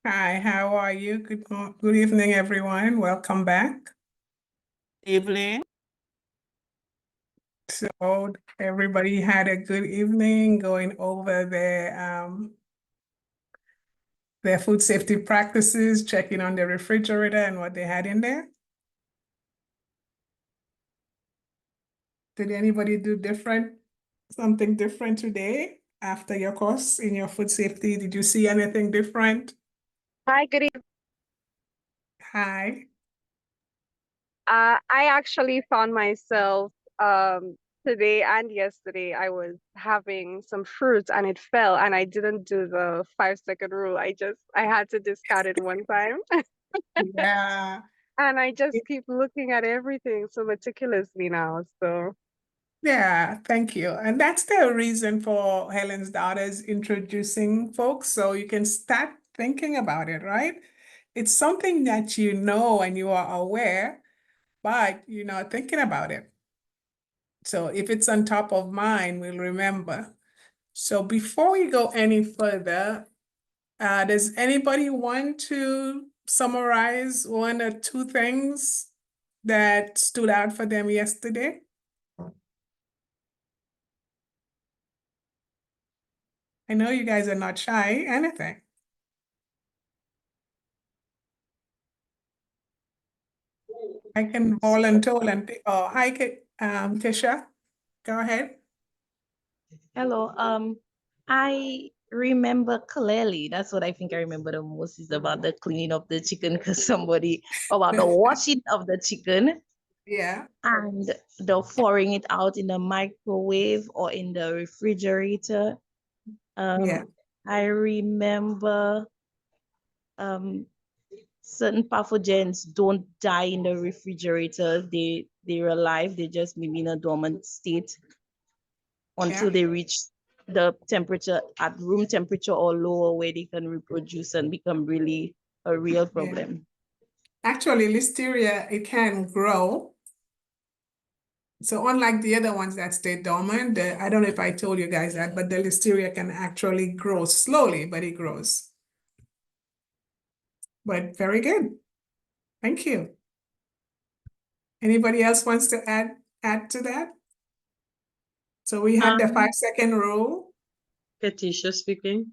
Hi, how are you? Good evening, everyone. Welcome back. Evening. So everybody had a good evening going over their food safety practices, checking on the refrigerator and what they had in there. Did anybody do something different today after your course in your food safety? Did you see anything different? Hi, good evening. Hi. I actually found myself today and yesterday I was having some fruit and it fell and I didn't do the 5-second rule. I had to discard it one time. Yeah. And I just keep looking at everything so meticulously now. So Yeah, thank you. And that's the reason for Helen's Daughters introducing folks, so you can start thinking about it, right? It's something that you know and you are aware, but you're not thinking about it. So if it's on top of mind, we'll remember. So before we go any further, does anybody want to summarize one or two things that stood out for them yesterday? I know you guys are not shy, anything. I can volunteer and hi, Tisha, go ahead. Hello. I remember clearly. That's what I think I remember the most is about the cleaning of the chicken because about the washing of the chicken Yeah, and the pouring it out in the microwave or in the refrigerator. yeah, I remember certain pathogens don't die in the refrigerator. They're alive. They just maybe in a dormant state until yeah, they reach the temperature at room temperature or lower where they can reproduce and become really a real problem. Actually, listeria, it can grow. So unlike the other ones that stay dormant, I don't know if I told you guys that, but the listeria can actually grow slowly, but it grows. But very good. Thank you. Anybody else wants to add to that? So we had the 5-second rule. Katisha speaking.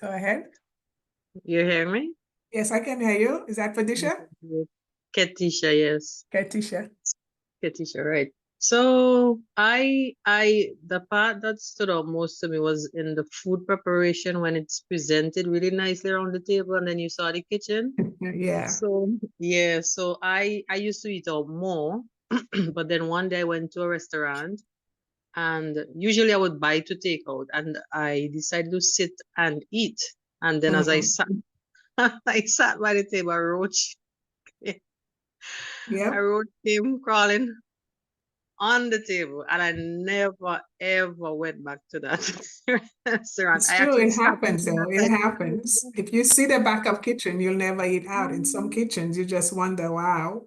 Go ahead. You hear me? Yes, I can hear you. Is that Fadisha? Katisha, yes. Katisha. Katisha, right. So the part that stood out most to me was in the food preparation when it's presented really nicely around the table and then you saw the kitchen. Yeah. So yeah, so I used to eat out more, but then one day I went to a restaurant and usually I would buy to take out and I decided to sit and eat. And then as I sat I sat by the table, Yeah. a roach came crawling on the table, and I never ever went back to that restaurant. It's I true, actually it stopped happens eating though. It outside. happens. If you see the backup kitchen, you'll never eat out. In some kitchens, you just wonder, wow.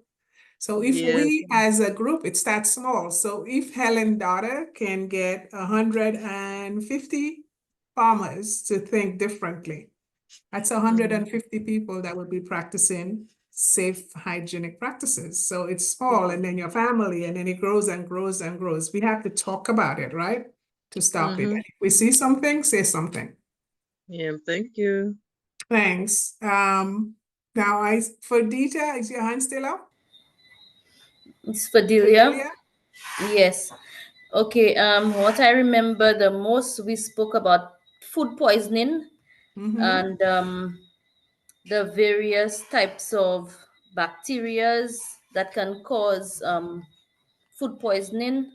So if Yes. we as a group, it starts small. So if Helen's daughter can get 150 farmers to think differently, that's 150 people that will be practicing safe hygienic practices. So it's small and then your family and then it grows and grows and grows. We have to talk about it, right? To stop it. And if we see something, say something. Yeah, thank you. Thanks. Now for Dita, is your hand still up? It's Fadilia. Yes. Okay. What I remember the most, we spoke about food poisoning and the various types of bacterias that can cause food poisoning.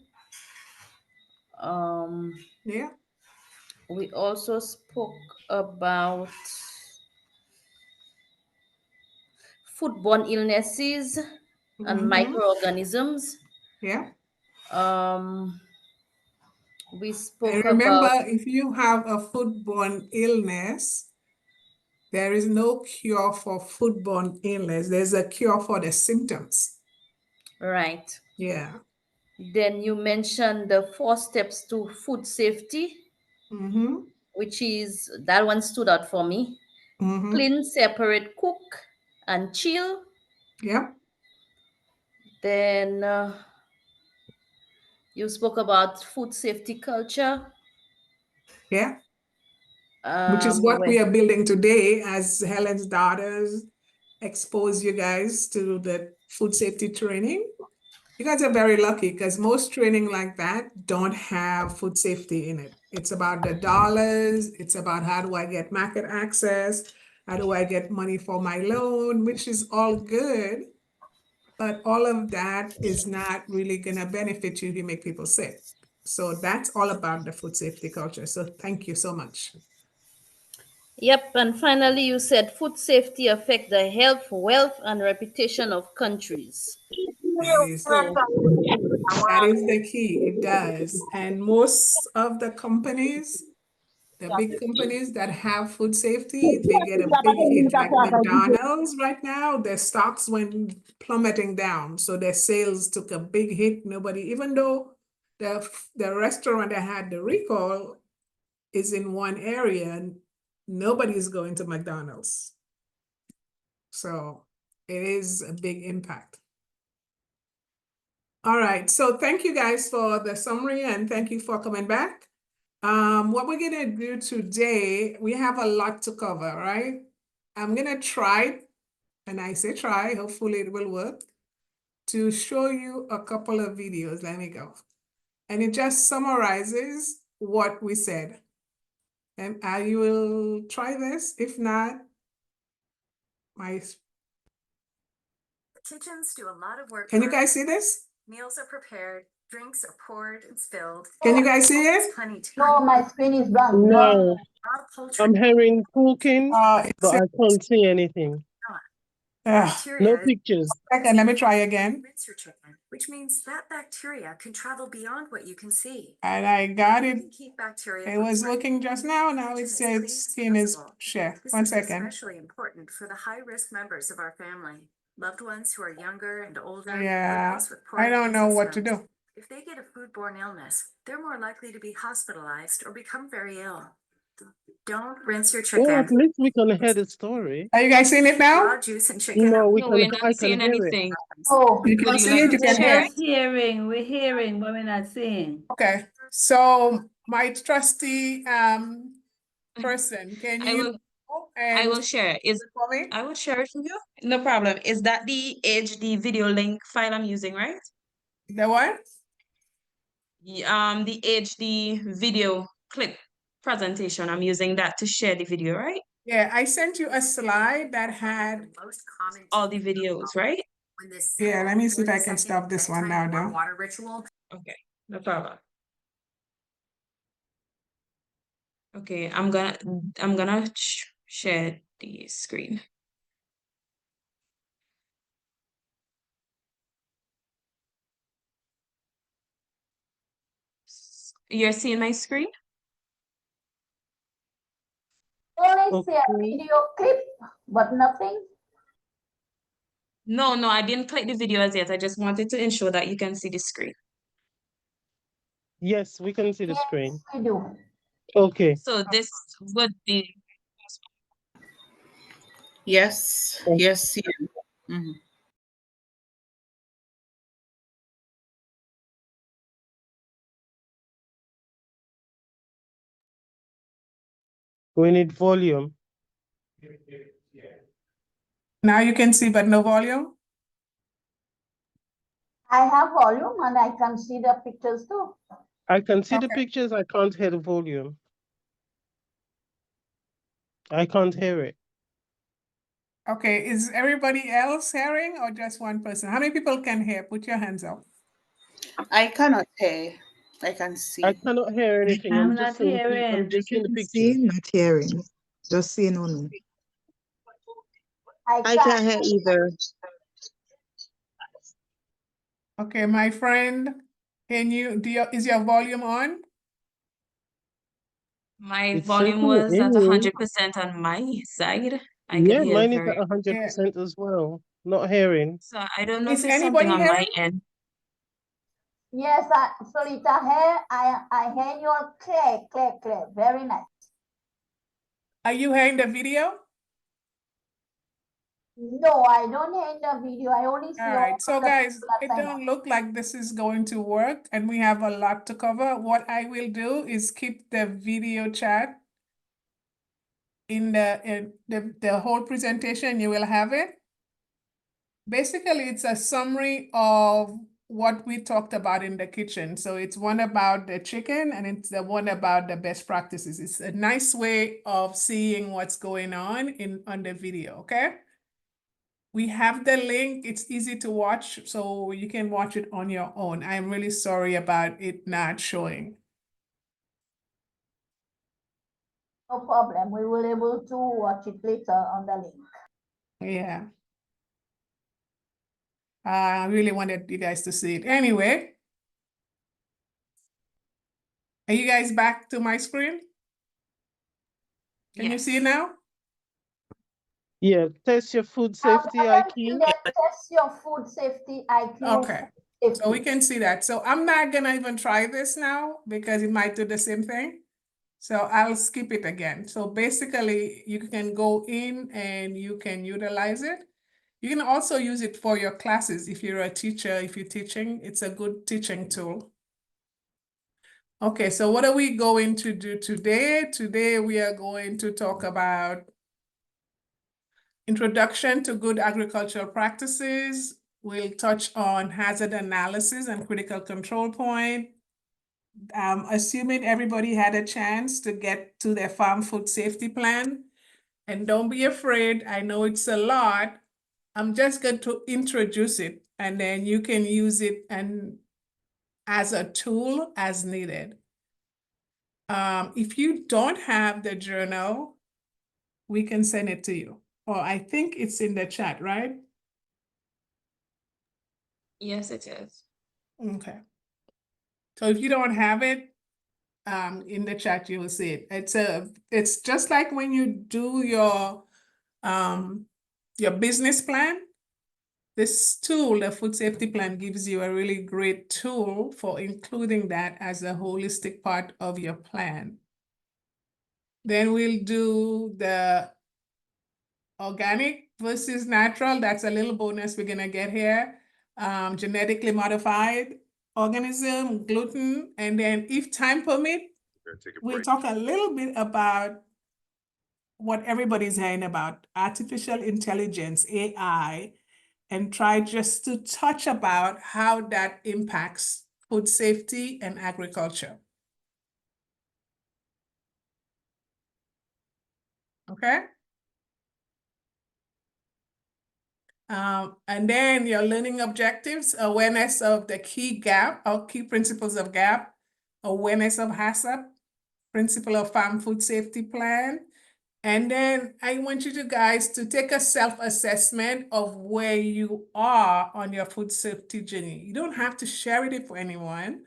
Yeah. We also spoke about foodborne illnesses and microorganisms. Yeah. We And spoke remember, about if you have a foodborne illness, there is no cure for foodborne illness. There's a cure for the symptoms. right. Yeah. Then you mentioned the 4 steps to food safety, Mm-hmm. which is that one stood out for me. Mhm. clean, separate, cook, and chill. Yep. Then you spoke about food safety culture. Yeah. Which is what When we are building today as Helen's Daughters expose you guys to the food safety training. You guys are very lucky because most training like that don't have food safety in it. It's about the dollars. It's about how do I get market access? How do I get money for my loan, which is all good. But all of that is not really going to benefit you if you make people sick. So that's all about the food safety culture. So thank you so much. Yep, and finally you said food safety affect the health, wealth, and reputation of countries. That is that is the key. It does. And most of the companies, the big companies that have food safety, they get a big hit. Like McDonald's right now, their stocks went plummeting down. So their sales took a big hit. Nobody, even though the restaurant that had the recall is in one area, nobody's going to McDonald's. So it is a big impact. All right, so thank you guys for the summary and thank you for coming back. What we're gonna do today, we have a lot to cover, right? I'm gonna try, and I say try, hopefully it will work, to show you a couple of videos. Let me go. And it just summarizes what we said. And I will try this. If not, my kitchens do a lot of work. can you guys see this? Meals are prepared, drinks are poured and spilled. Can you guys see it? Plenty to No, my screen is blank. No, raw poultry. I'm hearing cooking, It's but I can't see anything. No Bacteria is pictures. second, let me try again. rinse your chicken, which means that bacteria can travel beyond what you can see. And I got You it. can keep bacteria It from was spreading. working just now. Now Kitchen it is says clean as skin is possible. share. This One is second. especially important for the high-risk members of our family, loved ones who are younger and older, or Yeah, those with poor I don't immune know what to systems. do. If they get a foodborne illness, they're more likely to be hospitalized or become very ill. Don't rinse your Oh, at chicken. least we can hear the story. Are you guys seeing it now? Raw juice and chicken. No, No, we're not I can seeing hear it. anything. Oh, You Would can you see like it, to you can share? hear it. We're hearing, but we're not seeing. Okay, so my trusty person, can I you will and I will share. for me? I will share it for you. No problem. Is that the HD video link file I'm using, right? The what? The HD video clip presentation. I'm using that to share the video, right? Yeah, I sent you a slide that had. Most common All the videos, right? when this Yeah, let me see if I can 30-second stop this one now, bedtime though. water ritual. Okay, no problem. Okay, I'm gonna share the screen. You're seeing my screen? only see a Okay. video clip, but nothing. No, I didn't click the video as yet. I just wanted to ensure that you can see the screen. Yes, we can see the Yes, screen. we do. Okay. So this would be Yes, Oh. yes, yeah. Mhm. We need volume. Now you can see, but no volume? I have volume and I can see the pictures too. I can see the Okay. pictures. I can't hear the volume. I can't hear it. Okay, is everybody else hearing or just one person? How many people can hear? Put your hands up. I cannot hear. I can see. I cannot hear anything. I'm I'm not just seeing. hearing. I'm just seeing the picture. See, not hearing, just seeing only. I can hear either. Okay, my friend, is your volume on? my It's volume certainly was at in. 100% on my side. I could Yeah, hear mine is very. at 100% as well. Not hearing. So I don't know Is if it's something anybody on my hearing? end. Yes, Solita here. I hear your clear. Very nice. Are you hearing the video? No, I don't end the video. I only see All right, so the guys, people that it sign up. don't look like this is going to work and we have a lot to cover. What I will do is keep the video chat in the whole presentation. You will have it. Basically, it's a summary of what we talked about in the kitchen. So it's one about the chicken and it's the one about the best practices. It's a nice way of seeing what's going on on the video, okay? We have the link. It's easy to watch, so you can watch it on your own. I'm really sorry about it not showing. No problem. We will able to watch it later on the link. Yeah. I really wanted you guys to see it. Anyway, are you guys back to my screen? Can you see it now? Yeah, test your food safety I can see IQ. that test your food safety IQ. Okay. So we can see that. So I'm not gonna even try this now because it might do the same thing. So I'll skip it again. So basically you can go in and you can utilize it. You can also use it for your classes. If you're a teacher, if you're teaching, it's a good teaching tool. Okay, so what are we going to do today? Today we are going to talk about introduction to good agricultural practices. We'll touch on hazard analysis and critical control point. Assuming everybody had a chance to get to their farm food safety plan. And don't be afraid, I know it's a lot. I'm just going to introduce it and then you can use it and as a tool as needed. If you don't have the journal, we can send it to you. Or I think it's in the chat, right? Yes, it is. Okay. So if you don't have it, in the chat, you will see it. It's just like when you do your business plan. This tool, the food safety plan, gives you a really great tool for including that as a holistic part of your plan. Then we'll do the organic versus natural. That's a little bonus we're gonna get here. Genetically modified organism, gluten, and then if time permit, we'll talk a little bit about what everybody's hearing about, artificial intelligence, AI, and try just to touch about how that impacts food safety and agriculture. Okay? And then your learning objectives, awareness of the key gap or key principles of gap, awareness of HACCP, principle of farm food safety plan. And then I want you guys to take a self-assessment of where you are on your food safety journey. You don't have to share it with anyone,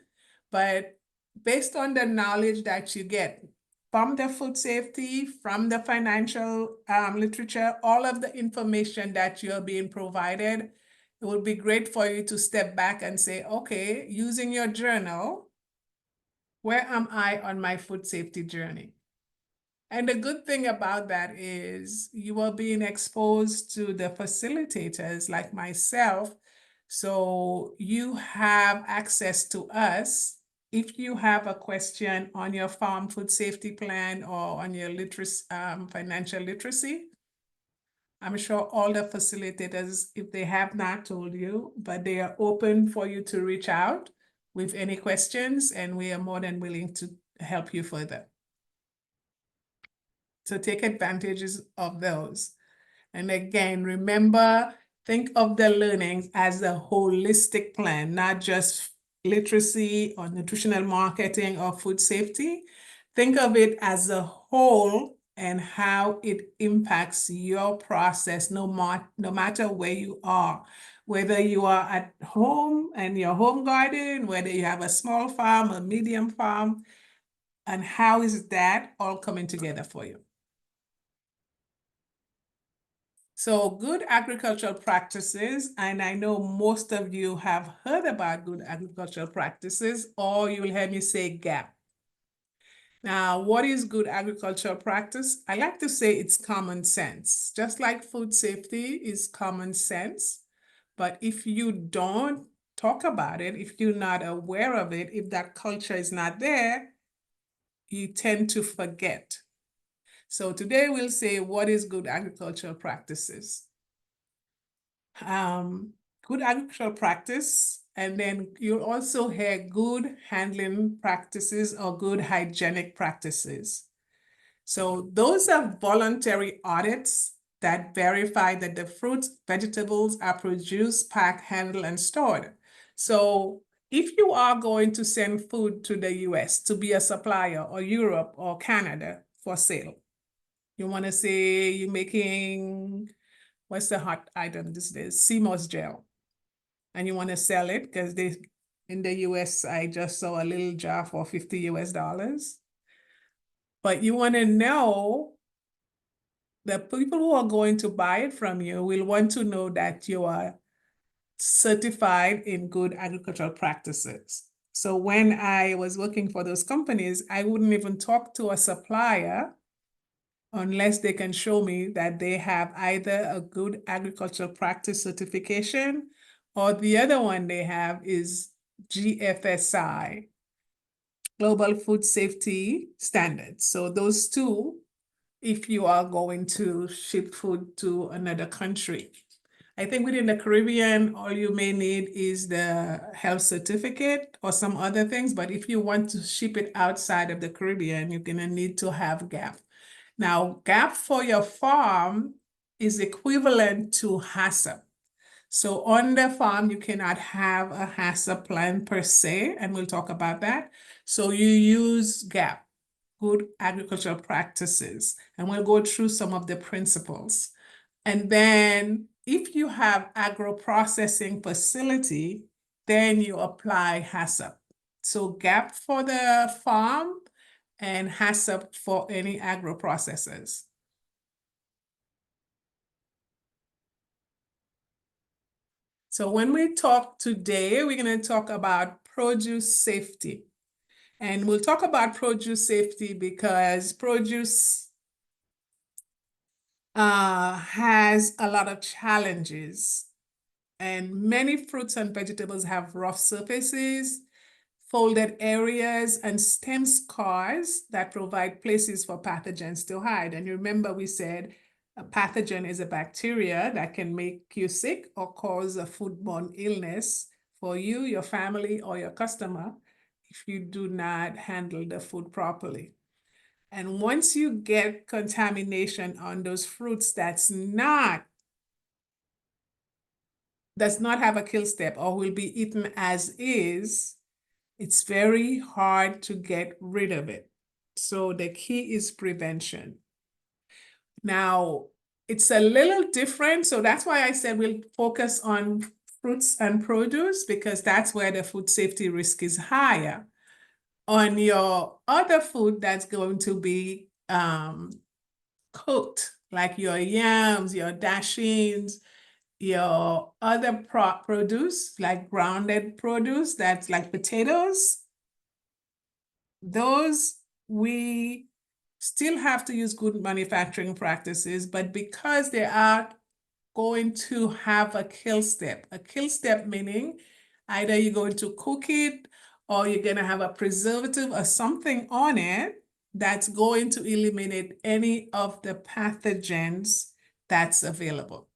but based on the knowledge that you get from the food safety, from the financial literature, all of the information that you're being provided, it would be great for you to step back and say, okay, using your journal, where am I on my food safety journey? And the good thing about that is you are being exposed to the facilitators like myself. So you have access to us. If you have a question on your farm food safety plan or on your financial literacy, I'm sure all the facilitators, if they have not told you, but they are open for you to reach out with any questions, and we are more than willing to help you further. So take advantages of those. And again, remember, think of the learnings as a holistic plan, not just literacy or nutritional marketing or food safety. Think of it as a whole and how it impacts your process, no matter where you are. Whether you are at home and your home garden, whether you have a small farm, a medium farm, and how is that all coming together for you? So good agricultural practices, and I know most of you have heard about good agricultural practices, or you will hear me say GAP. Now, what is good agricultural practice? I like to say it's common sense. Just like food safety is common sense. But if you don't talk about it, if you're not aware of it, if that culture is not there, you tend to forget. So today we'll say, what is good agricultural practices? Good agricultural practice, and then you'll also hear good handling practices or good hygienic practices. So those are voluntary audits that verify that the fruits, vegetables are produced, packed, handled, and stored. So if you are going to send food to the US to be a supplier, or Europe or Canada for sale, you want to say you're making, what's the hot item these days? CMOS gel. And you want to sell it because they, in the US, I just saw a little jar for $50 US. But you want to know the people who are going to buy it from you will want to know that you are certified in good agricultural practices. So when I was working for those companies, I wouldn't even talk to a supplier unless they can show me that they have either a good agricultural practice certification, or the other one they have is GFSI, Global Food Safety Standards. So those two, if you are going to ship food to another country. I think within the Caribbean, all you may need is the health certificate or some other things. But if you want to ship it outside of the Caribbean, you're going to need to have GAP. Now, GAP for your farm is equivalent to HACCP. So on the farm, you cannot have a HACCP plan per se, and we'll talk about that. So you use GAP, good agricultural practices, and we'll go through some of the principles. And then if you have agro-processing facility, then you apply HACCP. So GAP for the farm and HACCP for any agro-processors. So when we talk today, we're going to talk about produce safety. And we'll talk about produce safety because produce has a lot of challenges. And many fruits and vegetables have rough surfaces, folded areas, and stem scars that provide places for pathogens to hide. And remember, we said a pathogen is a bacteria that can make you sick or cause a foodborne illness for you, your family, or your customer if you do not handle the food properly. And once you get contamination on those fruits does not have a kill step or will be eaten as is, it's very hard to get rid of it. So the key is prevention. Now, it's a little different. So that's why I said we'll focus on fruits and produce, because that's where the food safety risk is higher. On your other food that's going to be cooked, like your yams, your dashings, your other produce, like grounded produce, that's like potatoes, those we still have to use good manufacturing practices, but because they are going to have a kill step meaning either you're going to cook it or you're going to have a preservative or something on it that's going to eliminate any of the pathogens that's available.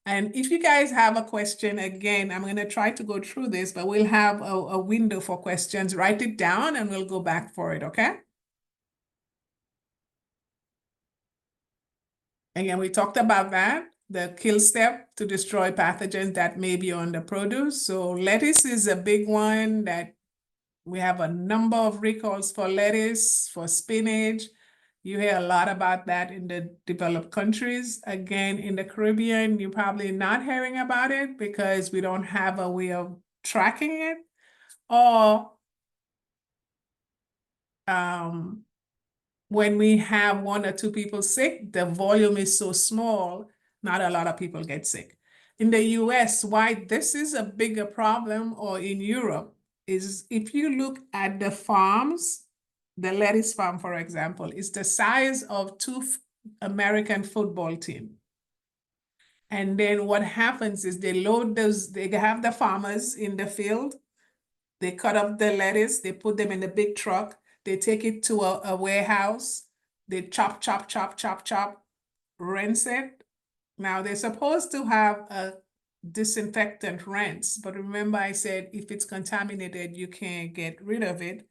And if you guys have a question, again, I'm going to try to go through this, but we'll have a window for questions. Write it down and we'll go back for it, okay? Again, we talked about that, the kill step to destroy pathogens that may be on the produce. So lettuce is a big one that we have a number of recalls for lettuce, for spinach. You hear a lot about that in the developed countries. Again, in the Caribbean, you're probably not hearing about it because we don't have a way of tracking it. Or when we have 1 or 2 people sick, the volume is so small, not a lot of people get sick. In the US, why this is a bigger problem, or in Europe, is if you look at the farms, the lettuce farm, for example, is the size of two American football teams. And then what happens is they load those, they have the farmers in the field, they cut up the lettuce, they put them in the big truck, they take it to a warehouse, they chop, chop, chop, chop, chop, rinse it. Now they're supposed to have a disinfectant rinse, but remember I said if it's contaminated, you can't get rid of it.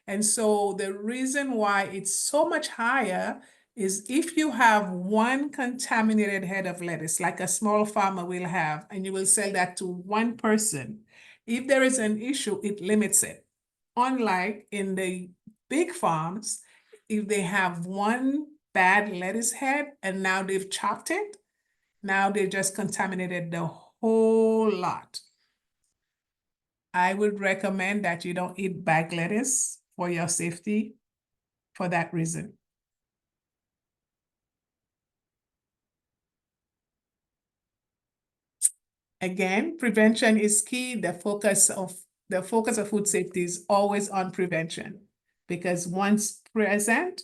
And so the reason why it's so much higher is if you have one contaminated head of lettuce, like a small farmer will have, and you will sell that to one person, if there is an issue, it limits it. Unlike in the big farms, if they have one bad lettuce head and now they've chopped it, now they just contaminated the whole lot. I would recommend that you don't eat bag lettuce for your safety for that reason. Again, prevention is key. The focus of food safety is always on prevention, because once present,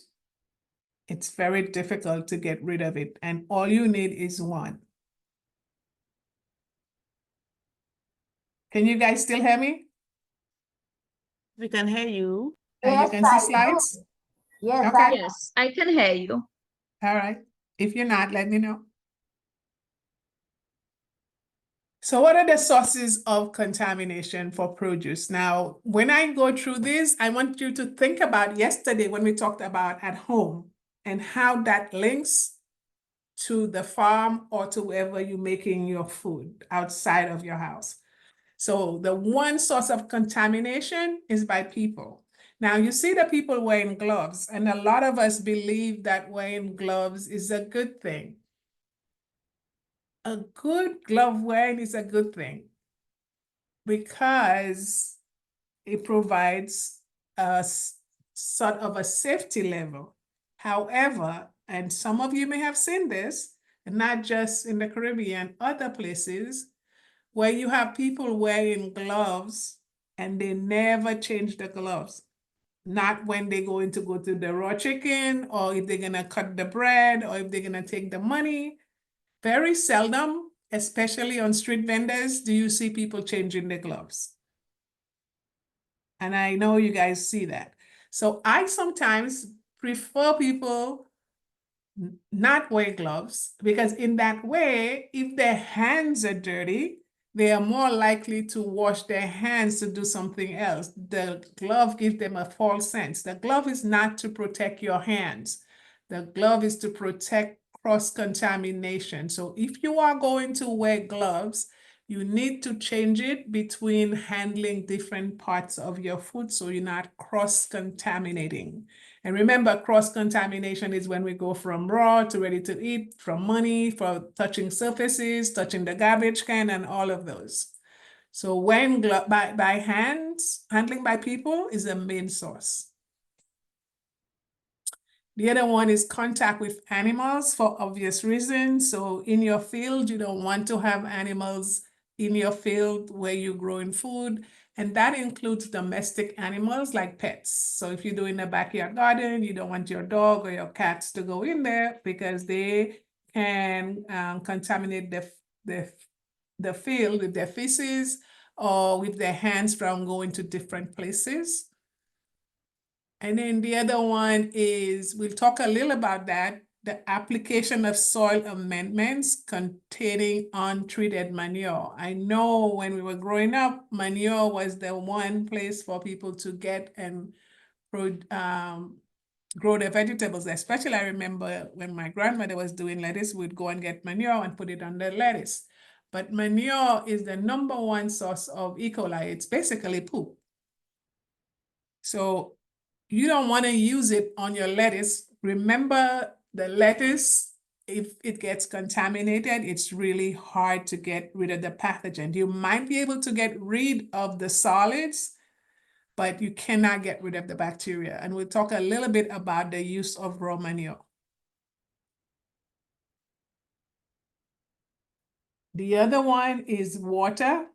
it's very difficult to get rid of it. And all you need is one. Can you guys still hear me? We can hear you. And you Yes, can see I do. slides? Yes, Okay. Yes, I can hear you. All right. If you're not, let me know. So what are the sources of contamination for produce? Now, when I go through this, I want you to think about yesterday when we talked about at home and how that links to the farm or to wherever you're making your food outside of your house. So the one source of contamination is by people. Now you see the people wearing gloves, and a lot of us believe that wearing gloves is a good thing. A good glove wearing is a good thing because it provides a sort of a safety level. However, and some of you may have seen this, not just in the Caribbean, other places, where you have people wearing gloves and they never change the gloves. Not when they're going to go to the raw chicken, or if they're gonna cut the bread, or if they're gonna take the money. Very seldom, especially on street vendors, do you see people changing their gloves. And I know you guys see that. So I sometimes prefer people not wear gloves, because in that way, if their hands are dirty, they are more likely to wash their hands to do something else. The glove gives them a false sense. The glove is not to protect your hands. The glove is to protect cross-contamination. So if you are going to wear gloves, you need to change it between handling different parts of your food so you're not cross-contaminating. And remember, cross-contamination is when we go from raw to ready to eat, from money, for touching surfaces, touching the garbage can, and all of those. So when by hands, handling by people is the main source. The other one is contact with animals for obvious reasons. So in your field, you don't want to have animals in your field where you're growing food. And that includes domestic animals like pets. So if you're doing a backyard garden, you don't want your dog or your cats to go in there because they can contaminate the field with their feces or with their hands from going to different places. And then the other one is, we'll talk a little about that, the application of soil amendments containing untreated manure. I know when we were growing up, manure was the one place for people to get and grow their vegetables. Especially I remember when my grandmother was doing lettuce, we'd go and get manure and put it on the lettuce. But manure is the #1 source of E. coli. It's basically poop. So you don't want to use it on your lettuce. Remember, the lettuce, if it gets contaminated, it's really hard to get rid of the pathogen. You might be able to get rid of the solids, but you cannot get rid of the bacteria. And we'll talk a little bit about the use of raw manure. The other one is water.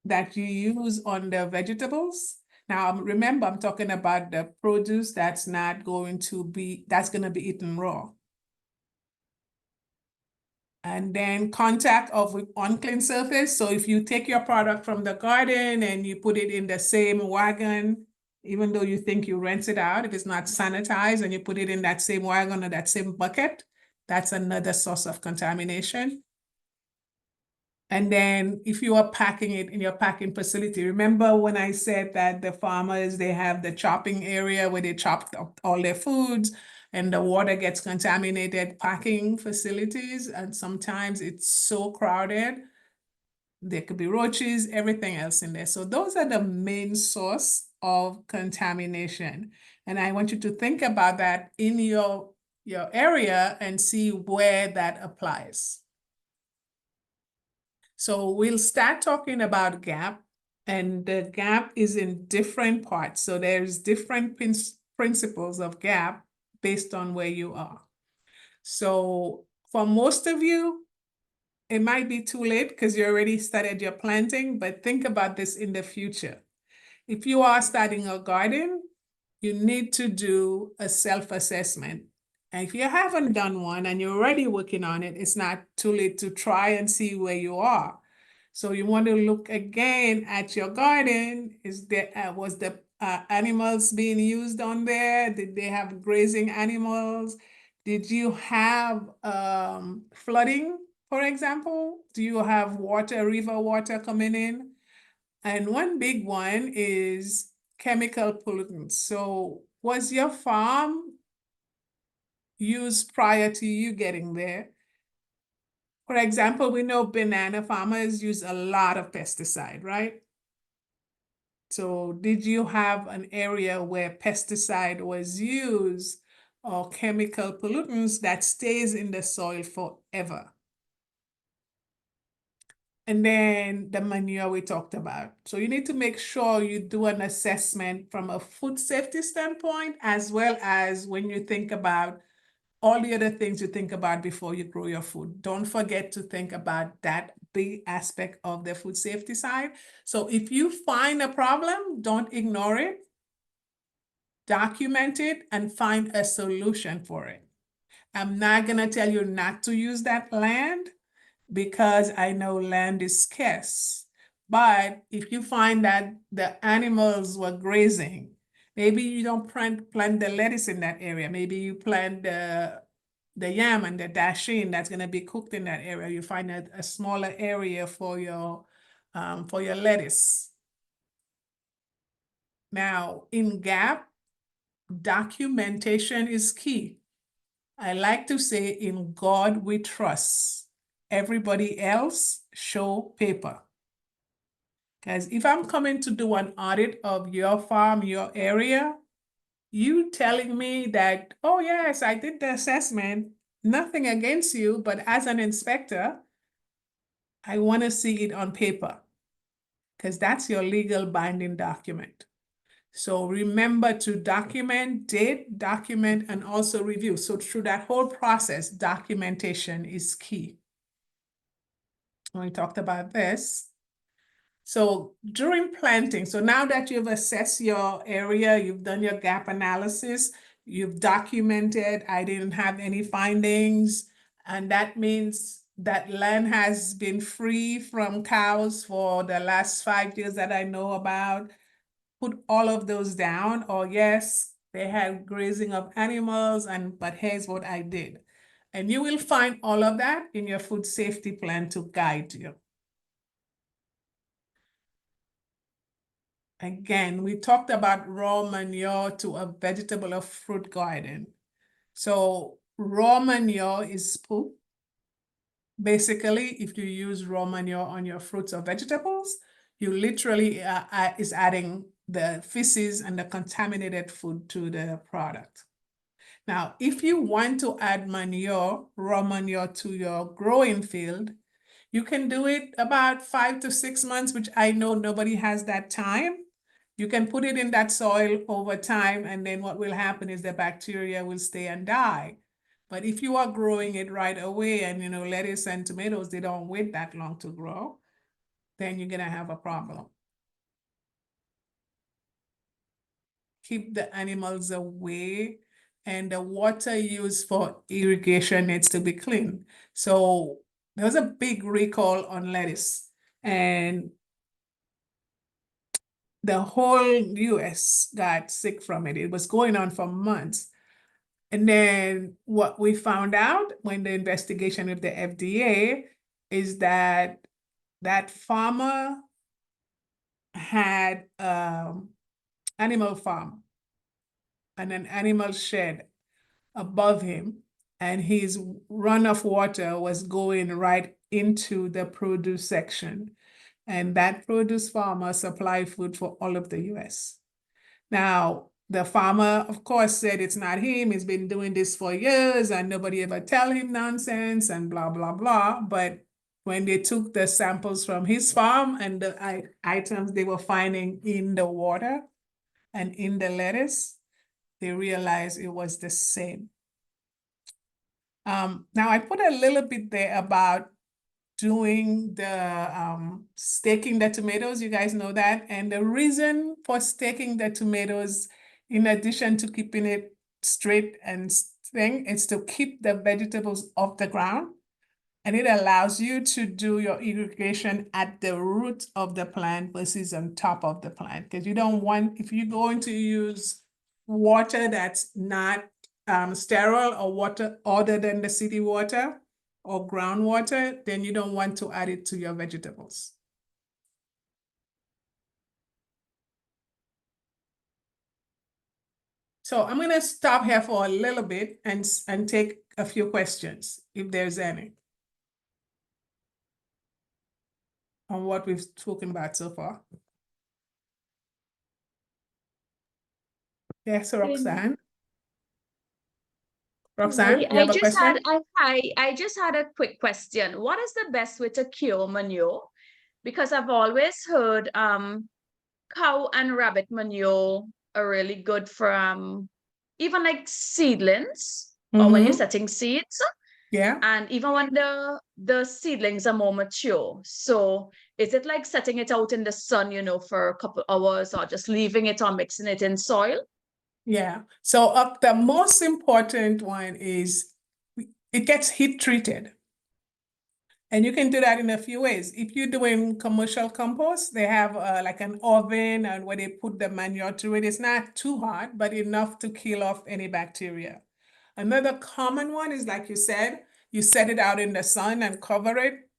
that you use on the vegetables. Now, remember, I'm talking about the produce that's not going to be, that's going to be eaten raw. And then contact of unclean surface. So if you take your product from the garden and you put it in the same wagon, even though you think you rinse it out, if it's not sanitized and you put it in that same wagon or that same bucket, that's another source of contamination. And then if you are packing it in your packing facility, remember when I said that the farmers, they have the chopping area where they chop up all their foods and the water gets contaminated, packing facilities, and sometimes it's so crowded. There could be roaches, everything else in there. So those are the main source of contamination. And I want you to think about that in your area and see where that applies. So we'll start talking about GAP, and the GAP is in different parts. So there's different principles of GAP based on where you are. So for most of you, it might be too late because you already started your planting, but think about this in the future. If you are starting a garden, you need to do a self-assessment. And if you haven't done one and you're already working on it, it's not too late to try and see where you are. So you want to look again at your garden. Is there was the animals being used on there? Did they have grazing animals? Did you have flooding, for example? Do you have water, river water coming in? And one big one is chemical pollutants. So was your farm used prior to you getting there? For example, we know banana farmers use a lot of pesticide, right? So did you have an area where pesticide was used or chemical pollutants that stays in the soil forever? And then the manure we talked about. So you need to make sure you do an assessment from a food safety standpoint, as well as when you think about all the other things you think about before you grow your food. Don't forget to think about that big aspect of the food safety side. So if you find a problem, don't ignore it. Document it and find a solution for it. I'm not going to tell you not to use that land, because I know land is scarce. But if you find that the animals were grazing, maybe you don't plant the lettuce in that area. Maybe you plant the yam and the dasheen that's going to be cooked in that area. You find a smaller area for your lettuce. Now, in GAP, documentation is key. I like to say, in God we trust. Everybody else show paper. Because if I'm coming to do an audit of your farm, your area, you telling me that, oh yes, I did the assessment, nothing against you, but as an inspector, I want to see it on paper, because that's your legal binding document. So remember to document, date, document, and also review. So through that whole process, documentation is key. We talked about this. So during planting, so now that you've assessed your area, you've done your gap analysis, you've documented, I didn't have any findings, and that means that land has been free from cows for the last 5 years that I know about. Put all of those down, or yes, they had grazing of animals, but here's what I did. And you will find all of that in your food safety plan to guide you. Again, we talked about raw manure to a vegetable or fruit garden. So raw manure is poop. Basically, if you use raw manure on your fruits or vegetables, you literally is adding the feces and the contaminated food to the product. Now, if you want to add manure, raw manure to your growing field, you can do it about 5 to 6 months, which I know nobody has that time. You can put it in that soil over time, and then what will happen is the bacteria will stay and die. But if you are growing it right away, and lettuce and tomatoes, they don't wait that long to grow. then you're gonna have a problem. Keep the animals away, and the water used for irrigation needs to be clean. So there was a big recall on lettuce, and the whole US got sick from it. It was going on for months. And then what we found out when the investigation with the FDA is that that farmer had animal farm and an animal shed above him, and his runoff water was going right into the produce section. And that produce farmer supplied food for all of the US. Now, the farmer, of course, said it's not him. He's been doing this for years and nobody ever tell him nonsense and blah, blah, blah. But when they took the samples from his farm and the items they were finding in the water and in the lettuce, they realized it was the same. Now, I put a little bit there about doing the staking the tomatoes. You guys know that. And the reason for staking the tomatoes, in addition to keeping it straight and thing, is to keep the vegetables off the ground. And it allows you to do your irrigation at the root of the plant versus on top of the plant. Because you don't want, if you're going to use water that's not sterile or water other than the city water or groundwater, then you don't want to add it to your vegetables. So I'm gonna stop here for a little bit and take a few questions, if there's any, on what we've spoken about so far. Yes, Roxanne. Roxanne, you have a question? I just had a quick question. What is the best way to cure manure? Because I've always heard cow and rabbit manure are really good for even like seedlings or when you're setting seeds. Yeah. And even when the seedlings are more mature. So is it like setting it out in the sun, you know, for a couple hours or just leaving it or mixing it in soil? Yeah. So the most important one is it gets heat treated. And you can do that in a few ways. If you're doing commercial compost, they have like an oven and where they put the manure through it. It's not too hot, but enough to kill off any bacteria. Another common one is, like you said, you set it out in the sun and cover it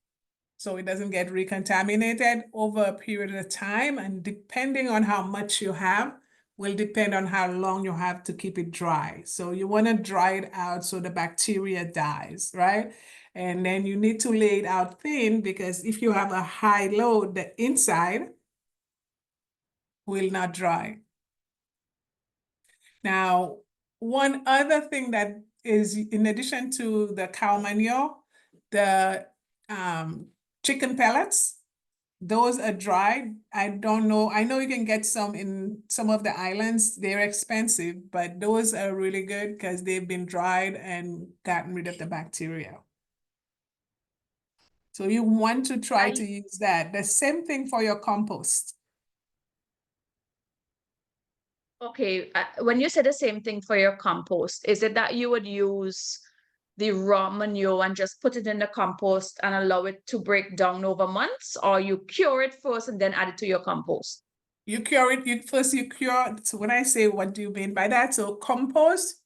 so it doesn't get recontaminated over a period of time. And depending on how much you have, will depend on how long you have to keep it dry. So you want to dry it out so the bacteria dies, right? And then you need to lay it out thin, because if you have a high load, the inside will not dry. Now, one other thing that is, in addition to the cow manure, the chicken pellets, those are dried. I don't know. I know you can get some in some of the islands. They're expensive, but those are really good because they've been dried and gotten rid of the bacteria. So you want to try to use that. The same thing for your compost. Okay, when you say the same thing for your compost, is it that you would use the raw manure and just put it in the compost and allow it to break down over months, or you cure it first and then add it to your compost? You cure it, you cure. So when I say, what do you mean by that? So compost,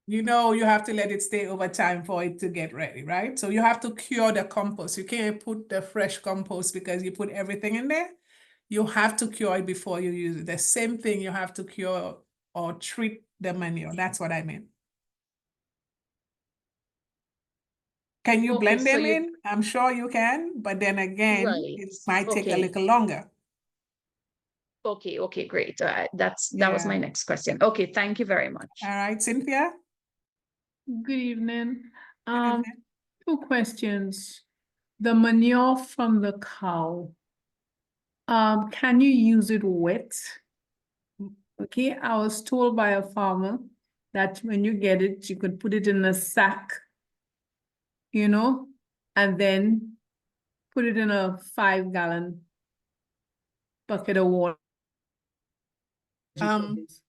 you know, you have to let it stay over time for it to get ready, right? So you have to cure the compost. You can't put the fresh compost because you put everything in there. You have to cure it before you use it. The same thing, you have to cure or treat the manure. That's what I mean. Can you blend them in? I'm sure you can, but then again, it might take a little longer. Okay, great. That was my next question. Okay, thank you very much. All right, Cynthia. Good evening. Two questions. The manure from the cow, can you use it wet? Okay, I was told by a farmer that when you get it, you could put it in a sack, you know, and then put it in a 5-gallon bucket of water.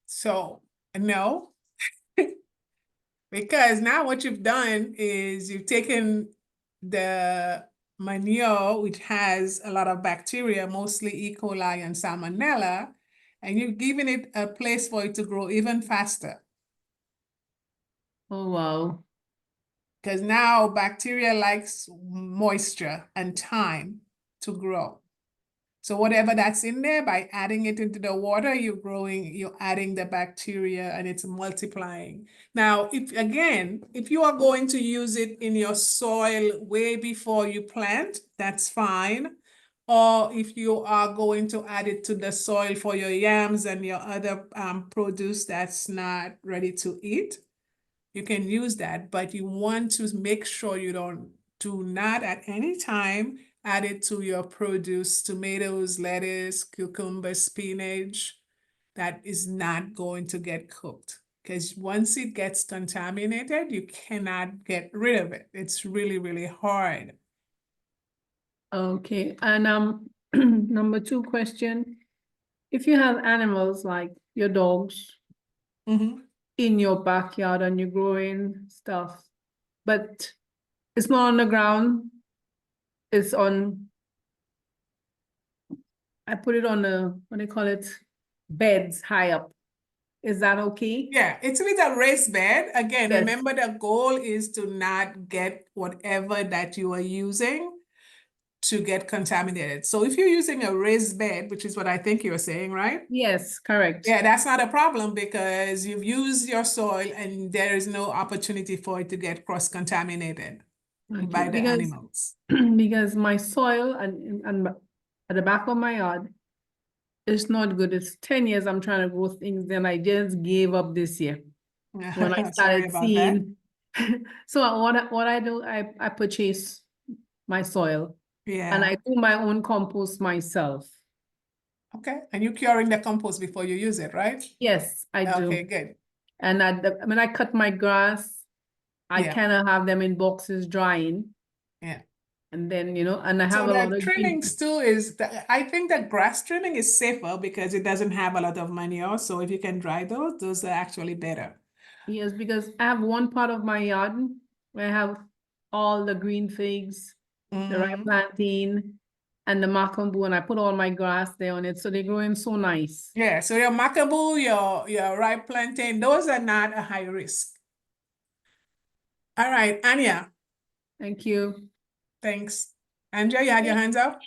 So no, because now what you've done is you've taken the manure, which has a lot of bacteria, mostly E. coli and salmonella, and you've given it a place for it to grow even faster. Oh, wow. Because now bacteria likes moisture and time to grow. So whatever that's in there, by adding it into the water, you're adding the bacteria and it's multiplying. Now, if you are going to use it in your soil way before you plant, that's fine. Or if you are going to add it to the soil for your yams and your other produce that's not ready to eat, you can use that, but you want to make sure you do not at any time add it to your produce, tomatoes, lettuce, cucumber, spinach. That is not going to get cooked because once it gets contaminated, you cannot get rid of it. It's really, really hard. Okay, and number 2 question. If you have animals like your dogs in your backyard and you're growing stuff, but it's not on the ground, it's on, I put it on the, what do you call it, beds high up. Is that okay? Yeah, it's with a raised bed. Again, Yes. remember the goal is to not get whatever that you are using to get contaminated. So if you're using a raised bed, which is what I think you're saying, right? Yes, correct. Yeah, that's not a problem because you've used your soil and there is no opportunity for it to get cross-contaminated by the animals. Because my soil and at the back of my yard, it's not good. It's 10 years I'm trying to grow things and I just gave up this year. When I Sorry started about seeing. So what I do, I purchase my soil. Yeah. And I do my own compost myself. Okay, and you're curing the compost before you use it, right? Yes, I do. Okay, good. And when I cut my grass, I Yeah. kind of have them in boxes drying. Yeah. And then, and I have So a lot the of trimmings too I think that grass trimming is safer because it doesn't have a lot of manure. So if you can dry those are actually better. Yes, because I have one part of my yard where I have all the green figs, the ripe plantain, and the macambu, and I put all my grass there on it, so they're growing so nice. Yeah, so your macambu, your ripe plantain, those are not a high risk. All right, Anya. Thank you. Thanks. Andrea, you had your hands up?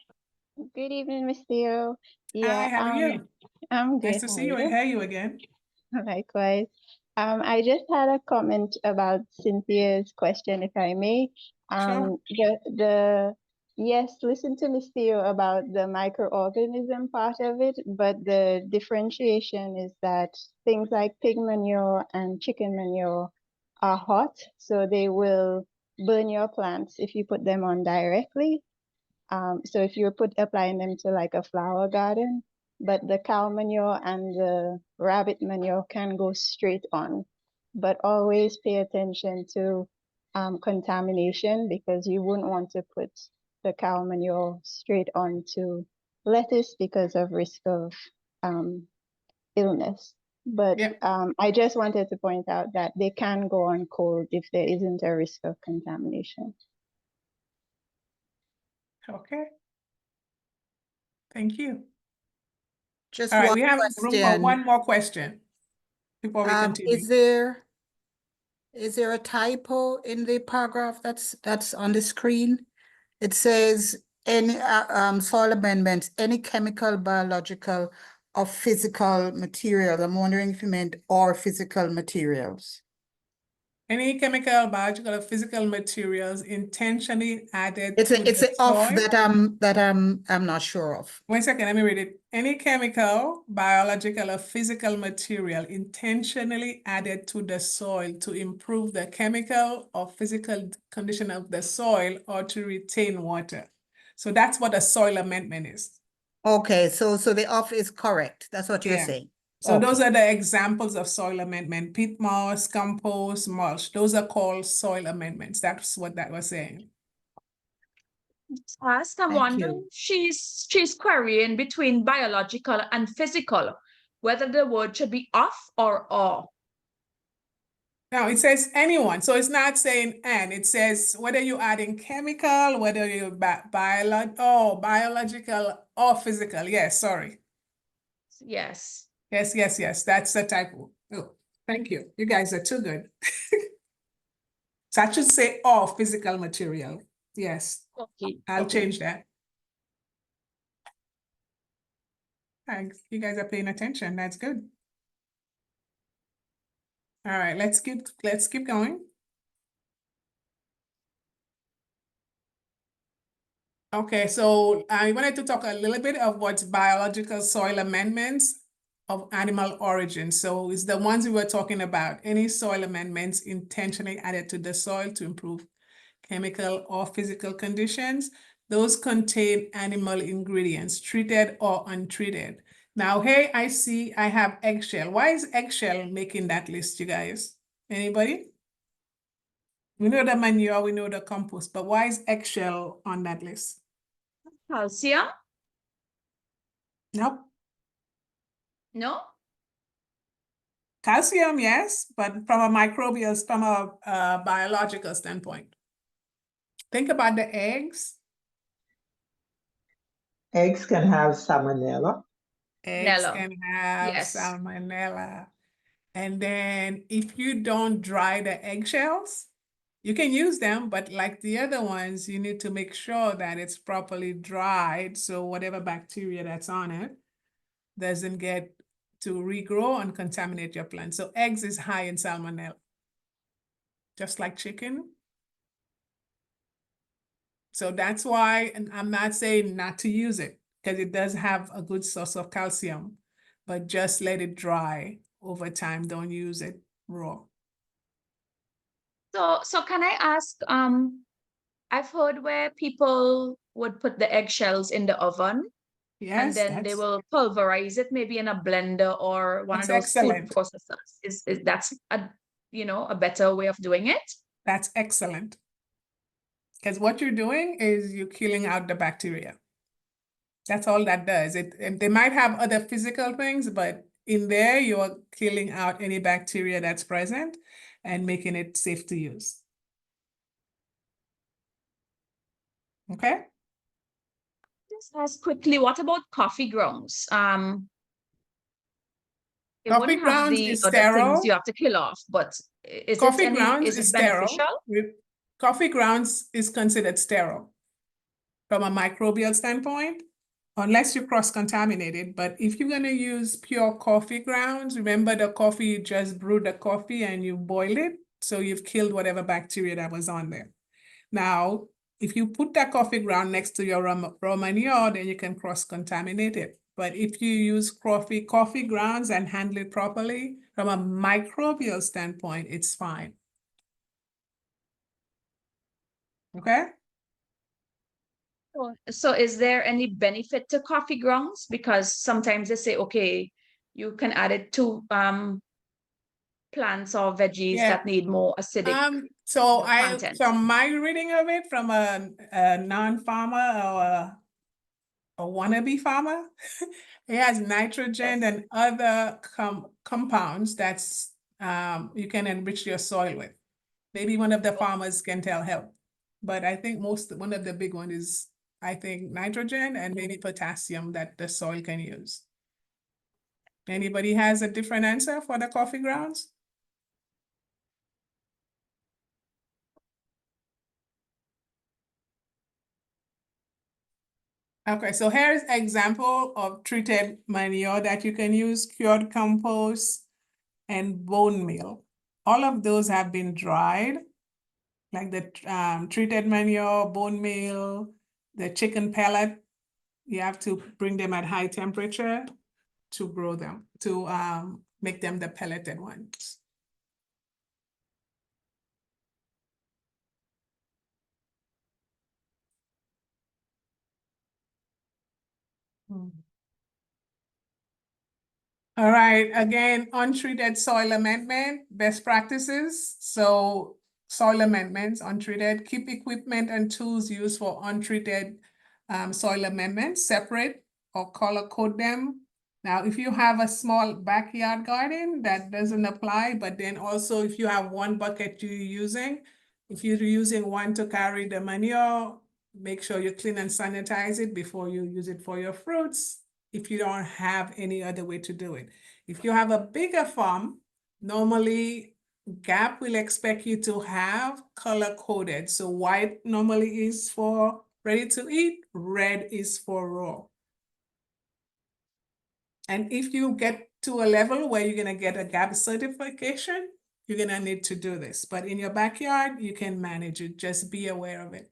Good evening, Miss Theo. Hi, how are you? I'm good. Nice to How see are you and you? hear you again. Likewise. I just had a comment about Cynthia's question, if I may. Sure. Yes, listen to Miss Theo about the microorganism part of it, but the differentiation is that things like pig manure and chicken manure are hot, so they will burn your plants if you put them on directly. So if you're applying them to like a flower garden, but the cow manure and the rabbit manure can go straight on. But always pay attention to contamination because you wouldn't want to put the cow manure straight onto lettuce because of risk of illness. But I just wanted to point out that they can go on cold if there isn't a risk of contamination. Okay. Thank you. Just All right, one we have room for question. one more question before we continue. Is there a typo in the paragraph that's on the screen? It says any soil amendments, any chemical, biological, or physical materials. I'm wondering if you meant or physical materials. Any chemical, biological, or physical materials intentionally added It's to the an off soil. that I'm not sure of. 1 second, let me read it. Any chemical, biological, or physical material intentionally added to the soil to improve the chemical or physical condition of the soil or to retain water. So that's what a soil amendment is. Okay, so the off is correct. That's what you're Yeah. saying. So those are the examples of soil amendment: peat moss, compost, mulch. Those are called soil amendments. That's what that was saying. Ask, I'm Thank wondering, you. she's querying between biological and physical, whether the word should be off or or. Now it says anyone, so it's not saying and. It says whether you're adding chemical, whether you're biological or physical. Yes, sorry. Yes. Yes, yes, yes. That's the typo. Oh, thank you. You guys are too good. So I should say or physical material. Yes, Okay. I'll Okay. change that. Thanks. You guys are paying attention. That's good. All right, let's keep going. Okay, so I wanted to talk a little bit of what's biological soil amendments of animal origin. So it's the ones we were talking about. Any soil amendments intentionally added to the soil to improve chemical or physical conditions. Those contain animal ingredients, treated or untreated. Now, hey, I see I have eggshell. Why is eggshell making that list, you guys? Anybody? We know the manure, we know the compost, but why is eggshell on that list? Calcium? Nope. No? Calcium, yes, but from a biological standpoint. Think about the eggs. Eggs can have salmonella. Eggs Nella. can have Yes. salmonella. And then if you don't dry the eggshells, you can use them, but like the other ones, you need to make sure that it's properly dried. So whatever bacteria that's on it doesn't get to regrow and contaminate your plant. So eggs is high in salmonella, just like chicken. So that's why, and I'm not saying not to use it because it does have a good source of calcium, but just let it dry over time. Don't use it raw. So can I ask, I've heard where people would put the eggshells in the oven and Yes, then they will pulverize it maybe in a blender or one of that's those food excellent. processors. Is that's a better way of doing it? That's excellent. Because what you're doing is you're killing out the bacteria. That's all that does. And they might have other physical things, but in there, you're killing out any bacteria that's present and making it safe to use. Okay? Just ask quickly, what about coffee grounds? It Coffee wouldn't have grounds the is other things sterile. you have to kill off, but is Coffee it grounds is is it sterile. beneficial? Coffee grounds is considered sterile from a microbial standpoint, unless you cross-contaminate it. But if you're going to use pure coffee grounds, remember the coffee, you just brewed the coffee and you boiled it. So you've killed whatever bacteria that was on there. Now, if you put that coffee ground next to your raw manure, then you can cross-contaminate it. But if you use coffee grounds and handle it properly, from a microbial standpoint, it's fine. Okay? So is there any benefit to coffee grounds? Because sometimes they say, okay, you can add it to plants or veggies Yeah. that need more acidic So content. from my reading of it, from a non-farmer or a wannabe farmer, it has nitrogen and other compounds that's you can enrich your soil with. Maybe one of the farmers can help. But I think one of the big one is, I think, nitrogen and maybe potassium that the soil can use. Anybody has a different answer for the coffee grounds? Okay, so here's an example of treated manure that you can use: cured compost and bone meal. All of those have been dried, like the treated manure, bone meal, the chicken pellet. You have to bring them at high temperature to grow them, to make them the pelleted ones. All right, again, untreated soil amendment, best practices. So soil amendments, untreated. Keep equipment and tools used for untreated soil amendments separate or color code them. Now, if you have a small backyard garden, that doesn't apply, but then also if you have one bucket you're using, if you're using one to carry the manure, make sure you clean and sanitize it before you use it for your fruits, if you don't have any other way to do it. If you have a bigger farm, normally GAP will expect you to have color coded. So white normally is for ready to eat, red is for raw. And if you get to a level where you're gonna get a GAP certification, you're gonna need to do this. But in your backyard, you can manage it, just be aware of it.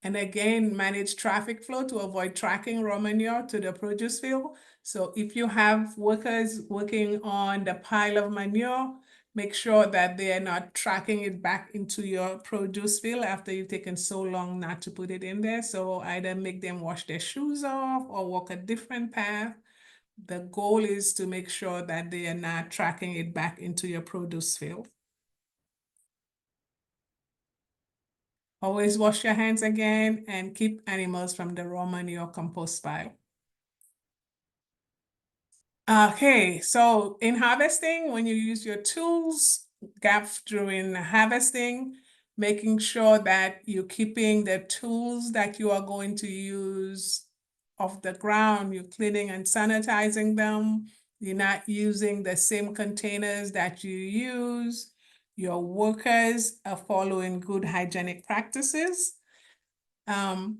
And again, manage traffic flow to avoid tracking raw manure to the produce field. So if you have workers working on the pile of manure, make sure that they are not tracking it back into your produce field after you've taken so long not to put it in there. So either make them wash their shoes off or walk a different path. The goal is to make sure that they are not tracking it back into your produce field. Always wash your hands again and keep animals from the raw manure compost pile. Okay, so in harvesting, when you use your tools, GAP during harvesting, making sure that you're keeping the tools that you are going to use off the ground, you're cleaning and sanitizing them. You're not using the same containers that you use. Your workers are following good hygienic practices. I'll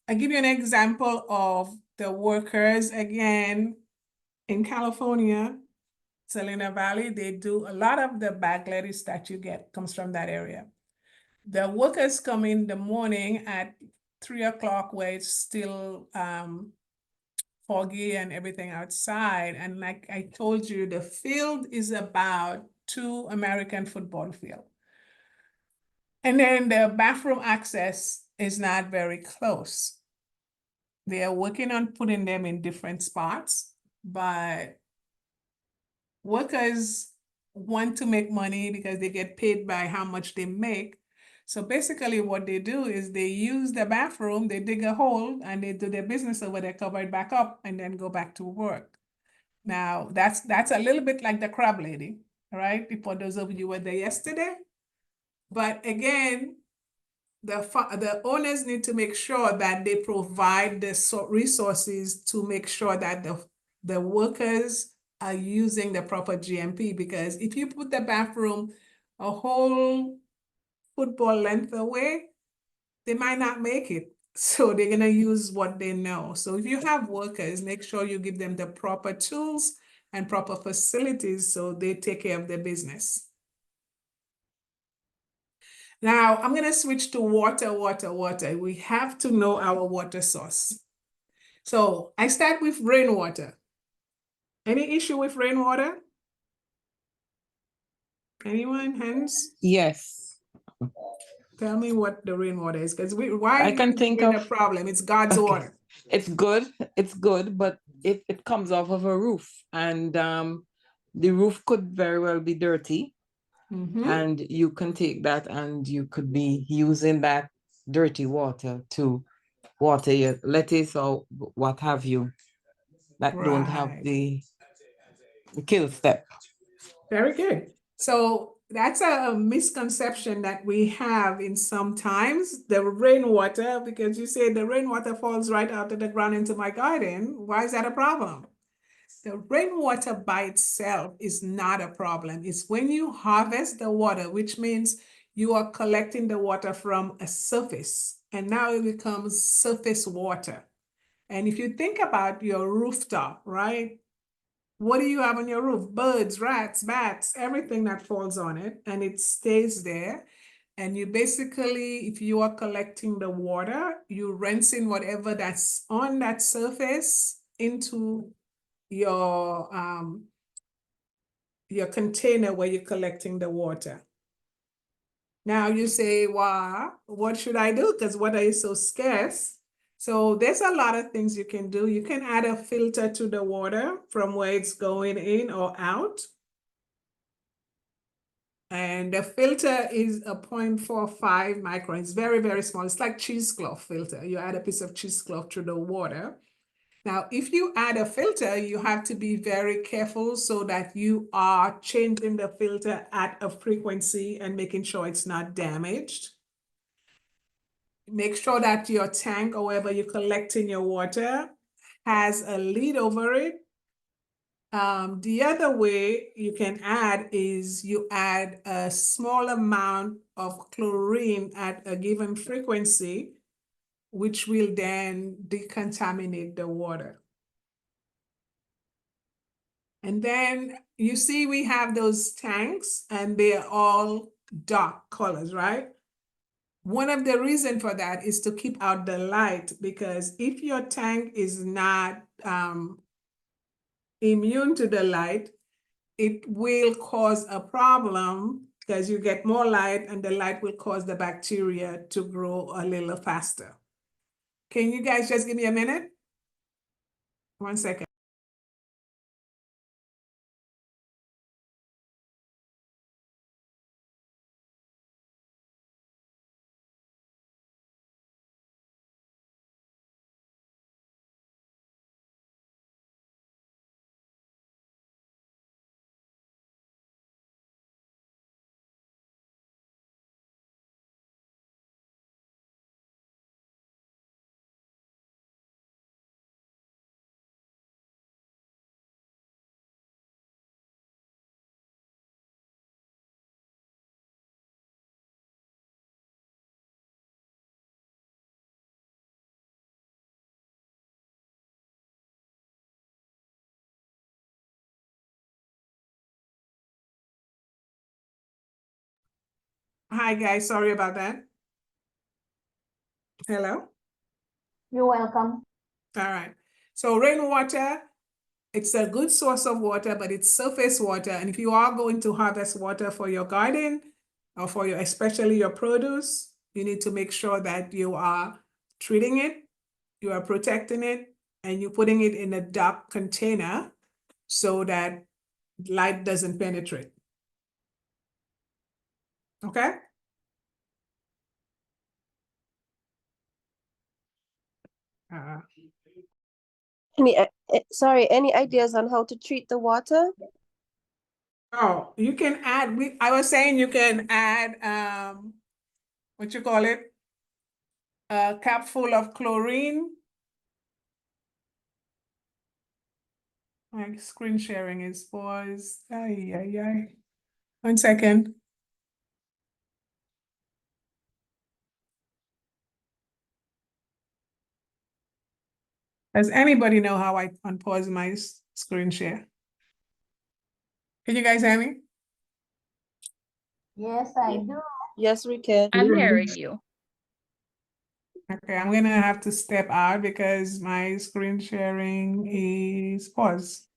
give you an example of the workers again. In California, Salina Valley, they do a lot of the bag lettuce that you get comes from that area. The workers come in the morning at 3 o'clock where it's still foggy and everything outside. And like I told you, the field is about 2 American football field. And then the bathroom access is not very close. They are working on putting them in different spots, but workers want to make money because they get paid by how much they make. So basically what they do is they use the bathroom, they dig a hole and they do their business over there, cover it back up and then go back to work. Now that's a little bit like the crab lady, right? For those of you who were there yesterday. But again, the owners need to make sure that they provide the resources to make sure that the workers are using the proper GMP, because if you put the bathroom a whole football length away, they might not make it. So they're gonna use what they know. So if you have workers, make sure you give them the proper tools and proper facilities so they take care of their business. Now, I'm going to switch to water. We have to know our water source. So I start with rainwater. Any issue with rainwater? Anyone? Hands? Yes. Tell me what the rainwater is, because why I can think a of problem? It's God's water. It's good, but if it comes off of a roof and the roof could very well be dirty. And you can take that and you could be using that dirty water to water your lettuce or what have you that don't have the kill step. Very good. So that's a misconception that we have in sometimes the rainwater, because you say the rainwater falls right out of the ground into my garden. Why is that a problem? The rainwater by itself is not a problem. It's when you harvest the water, which means you are collecting the water from a surface, and now it becomes surface water. And if you think about your rooftop, right? What do you have on your roof? Birds, rats, bats, everything that falls on it, and it stays there. And you basically, if you are collecting the water, you rinsing whatever that's on that surface into your container where you're collecting the water. Now you say, well, what should I do? Because water is so scarce. So there's a lot of things you can do. You can add a filter to the water from where it's going in or out. And the filter is a 0.45 micron. It's very, very small. It's like cheesecloth filter. You add a piece of cheesecloth to the water. Now, if you add a filter, you have to be very careful so that you are changing the filter at a frequency and making sure it's not damaged. Make sure that your tank or wherever you're collecting your water has a lid over it. The other way you can add is you add a small amount of chlorine at a given frequency, which will then decontaminate the water. And then you see we have those tanks and they're all dark colors, right? One of the reasons for that is to keep out the light, because if your tank is not immune to the light, it will cause a problem because you get more light and the light will cause the bacteria to grow a little faster. Can you guys just give me a minute? 1 second. Hi guys, sorry about that. Hello? You're welcome. All right. So rainwater, it's a good source of water, but it's surface water. And if you are going to harvest water for your garden or for your, especially your produce, you need to make sure that you are treating it, you are protecting it, and you're putting it in a dark container so that light doesn't penetrate. Okay? Sorry, any ideas on how to treat the water? Oh, you can add, I was saying you can add, what you call it? A cup full of chlorine. My screen sharing is paused. Ay, ay, ay. 1 second. Does anybody know how I unpause my screen share? Can you guys hear me? Yes, I do. Yes, we can. I'm hearing you. Okay, I'm gonna have to step out because my screen sharing is paused.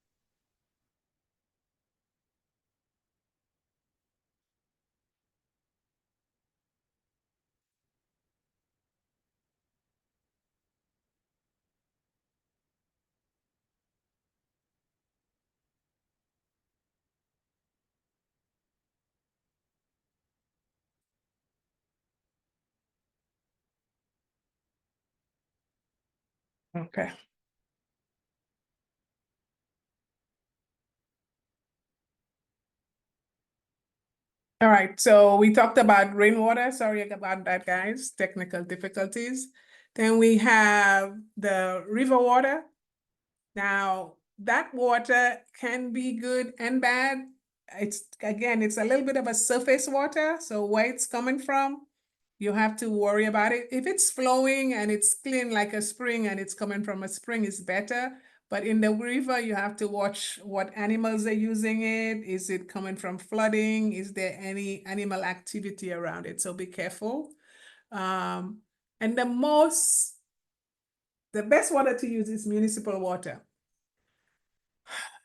Okay. All right, so we talked about rainwater. Sorry about that, guys. Technical difficulties. Then we have the river water. Now, that water can be good and bad. It's, again, it's a little bit of a surface water. So where it's coming from, you have to worry about it. If it's flowing and it's clean like a spring and it's coming from a spring, it's better. But in the river, you have to watch what animals are using it. Is it coming from flooding? Is there any animal activity around it? So be careful. And the best water to use is municipal water.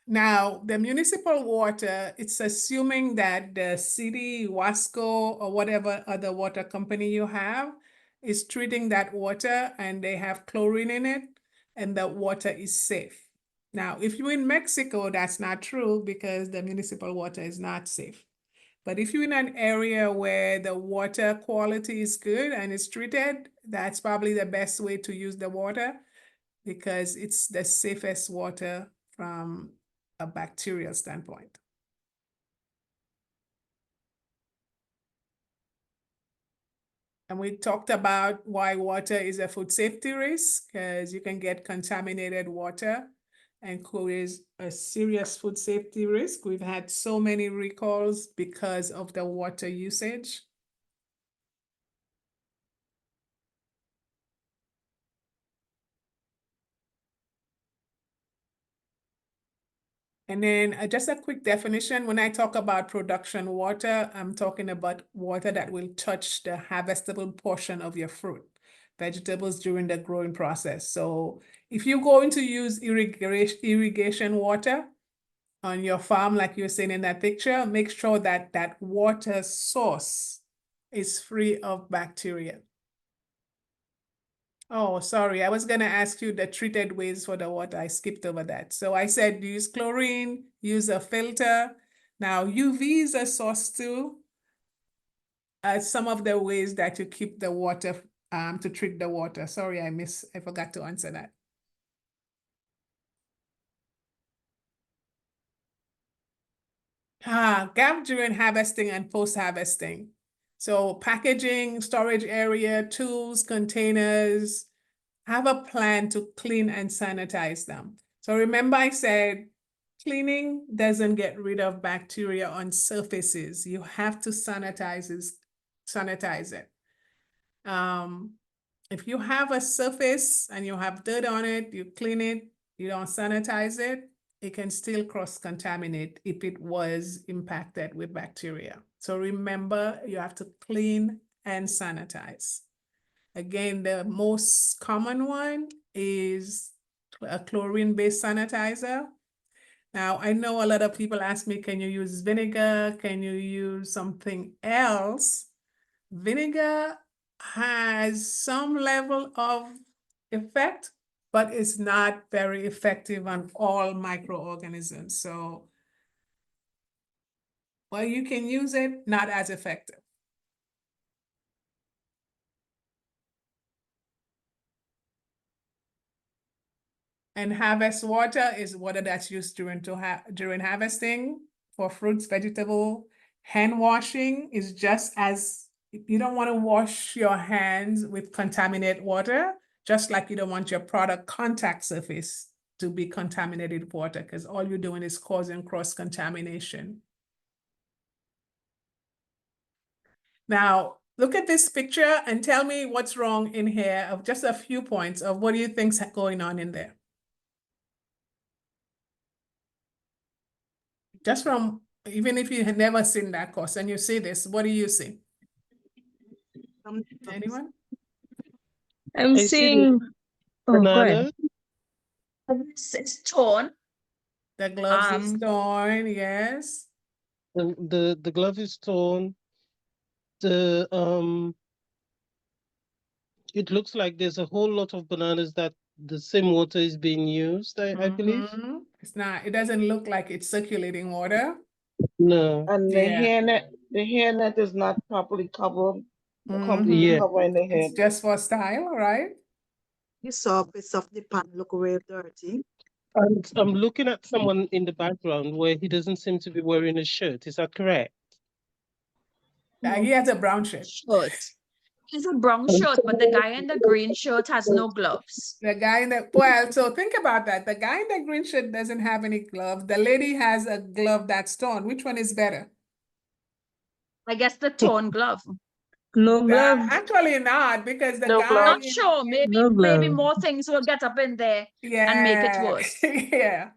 Now, the municipal water, it's assuming that the city, Wasco, or whatever other water company you have is treating that water and they have chlorine in it and the water is safe. Now, if you're in Mexico, that's not true because the municipal water is not safe. But if you're in an area where the water quality is good and it's treated, that's probably the best way to use the water because it's the safest water from a bacterial standpoint. And we talked about why water is a food safety risk, because you can get contaminated water and cause a serious food safety risk. We've had so many recalls because of the water usage. And then just a quick definition, when I talk about production water, I'm talking about water that will touch the harvestable portion of your fruit, vegetables during the growing process. So if you're going to use irrigation water on your farm, like you're seeing in that picture, make sure that that water source is free of bacteria. Oh, sorry. I was going to ask you the treated ways for the water. I skipped over that. So I said use chlorine, use a filter. Now, UV is a source too. Some of the ways that you keep the water, to treat the water. Sorry, I forgot to answer that. Gap during harvesting and post-harvesting. So packaging, storage area, tools, containers, have a plan to clean and sanitize them. So remember I said cleaning doesn't get rid of bacteria on surfaces. You have to sanitize it. If you have a surface and you have dirt on it, you clean it, you don't sanitize it, it can still cross-contaminate if it was impacted with bacteria. So remember, you have to clean and sanitize. Again, the most common one is a chlorine-based sanitizer. Now, I know a lot of people ask me, can you use vinegar? Can you use something else? Vinegar has some level of effect, but it's not very effective on all microorganisms. So, well, you can use it, not as effective. And harvest water is water that's used during harvesting for fruits, vegetable. Hand washing is just as, you don't want to wash your hands with contaminated water, just like you don't want your product contact surface to be contaminated with water, because all you're doing is causing cross-contamination. Now, look at this picture and tell me what's wrong in here of just a few points of what do you think's going on in there? Just from, even if you had never seen that course and you see this, what do you see? Anyone? I'm I see seeing the banana. it's torn. The gloves is torn, yes. The glove is torn. It looks like there's a whole lot of bananas that the same water is being used, I believe. It's not, it doesn't look like it's circulating water. No. And the hairnet is not properly covered, completely covering the head. It's just for style, right? The surface of the pan look real dirty. And I'm looking at someone in the background where he doesn't seem to be wearing a shirt. Is that correct? He has a brown shirt. He's a brown shirt, but the guy in the green shirt has no gloves. The guy in the, well, so think about that. The guy in the green shirt doesn't have any gloves. The lady has a glove that's torn. Which one is better? I guess the torn glove. No glove. Actually not, because the guy Not sure. Maybe No maybe glove. more things will get up in there and make it worse. Yeah.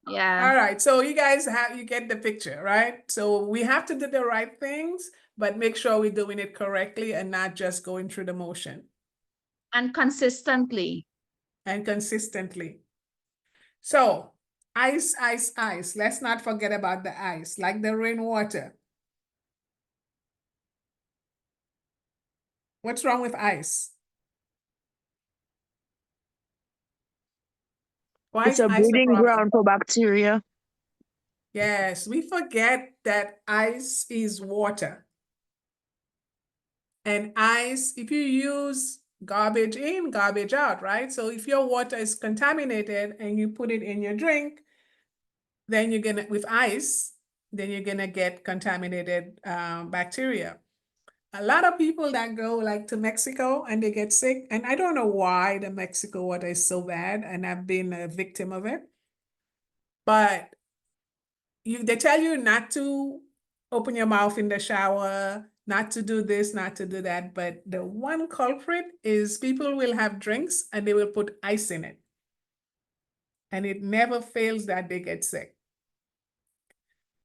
Yeah. All right. So you guys you get the picture, right? So we have to do the right things, but make sure we're doing it correctly and not just going through the motion. And consistently. And consistently. So ice, ice, ice. Let's not forget about the ice, like the rainwater. What's wrong with ice? Why It's is a ice a breeding problem? ground for bacteria. Yes, we forget that ice is water. And ice, if you use garbage in, garbage out, right? So if your water is contaminated and you put it in your drink, then you're gonna, with ice, then you're gonna get contaminated bacteria. A lot of people that go like to Mexico and they get sick, and I don't know why the Mexico water is so bad, and I've been a victim of it. But they tell you not to open your mouth in the shower, not to do this, not to do that. But the one culprit is people will have drinks and they will put ice in it. And it never fails that they get sick.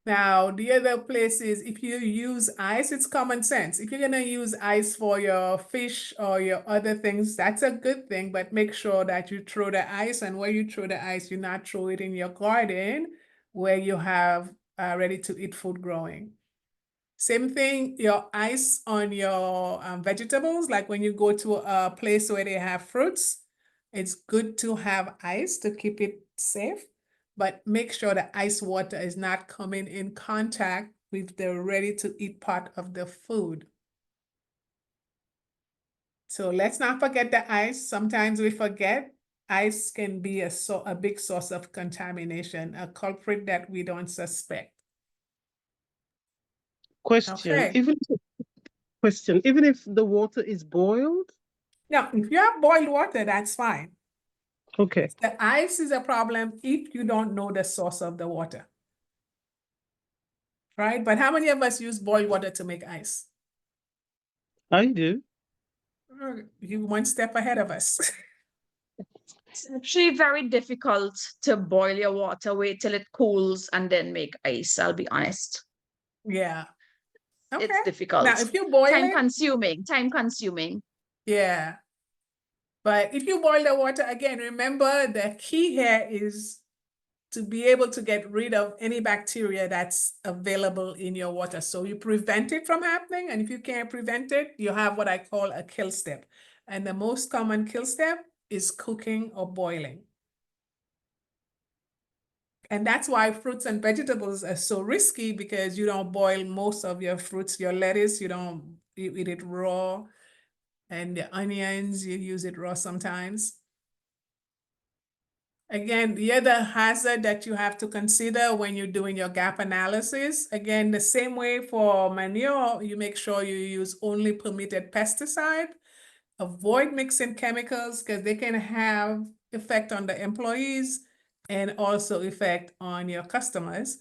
Now, the other place is if you use ice, it's common sense. If you're gonna use ice for your fish or your other things, that's a good thing, but make sure that you throw the ice, and where you throw the ice, you not throw it in your garden where you have ready-to-eat food growing. Same thing, your ice on your vegetables, like when you go to a place where they have fruits, it's good to have ice to keep it safe, but make sure the ice water is not coming in contact with the ready-to-eat part of the food. So let's not forget the ice. Sometimes we forget ice can be a big source of contamination, a culprit that we don't suspect. Question, Okay. even if the water is boiled? Now, if you have boiled water, that's fine. Okay. The ice is a problem if you don't know the source of the water. Right? But how many of us use boiled water to make ice? I do. You one step ahead of us. It's actually very difficult to boil your water, wait till it cools, and then make ice, I'll be honest. Yeah. Okay. It's difficult. Now, if you boil time it, consuming. yeah. But if you boil the water, again, remember the key here is to be able to get rid of any bacteria that's available in your water. So you prevent it from happening. And if you can't prevent it, you have what I call a kill step. And the most common kill step is cooking or boiling. And that's why fruits and vegetables are so risky, because you don't boil most of your fruits. Your lettuce, you eat it raw. And the onions, you use it raw sometimes. Again, the other hazard that you have to consider when you're doing your gap analysis, again, the same way for manure, you make sure you use only permitted pesticide. Avoid mixing chemicals because they can have effect on the employees and also effect on your customers.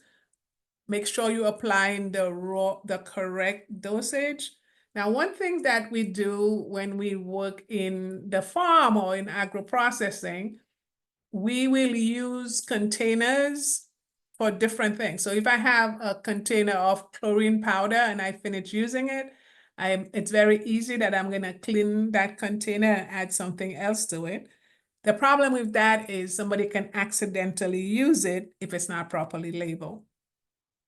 Make sure you're applying the correct dosage. Now, one thing that we do when we work in the farm or in agro-processing, we will use containers for different things. So if I have a container of chlorine powder and I finish using it, it's very easy that I'm gonna clean that container and add something else to it. The problem with that is somebody can accidentally use it if it's not properly labeled.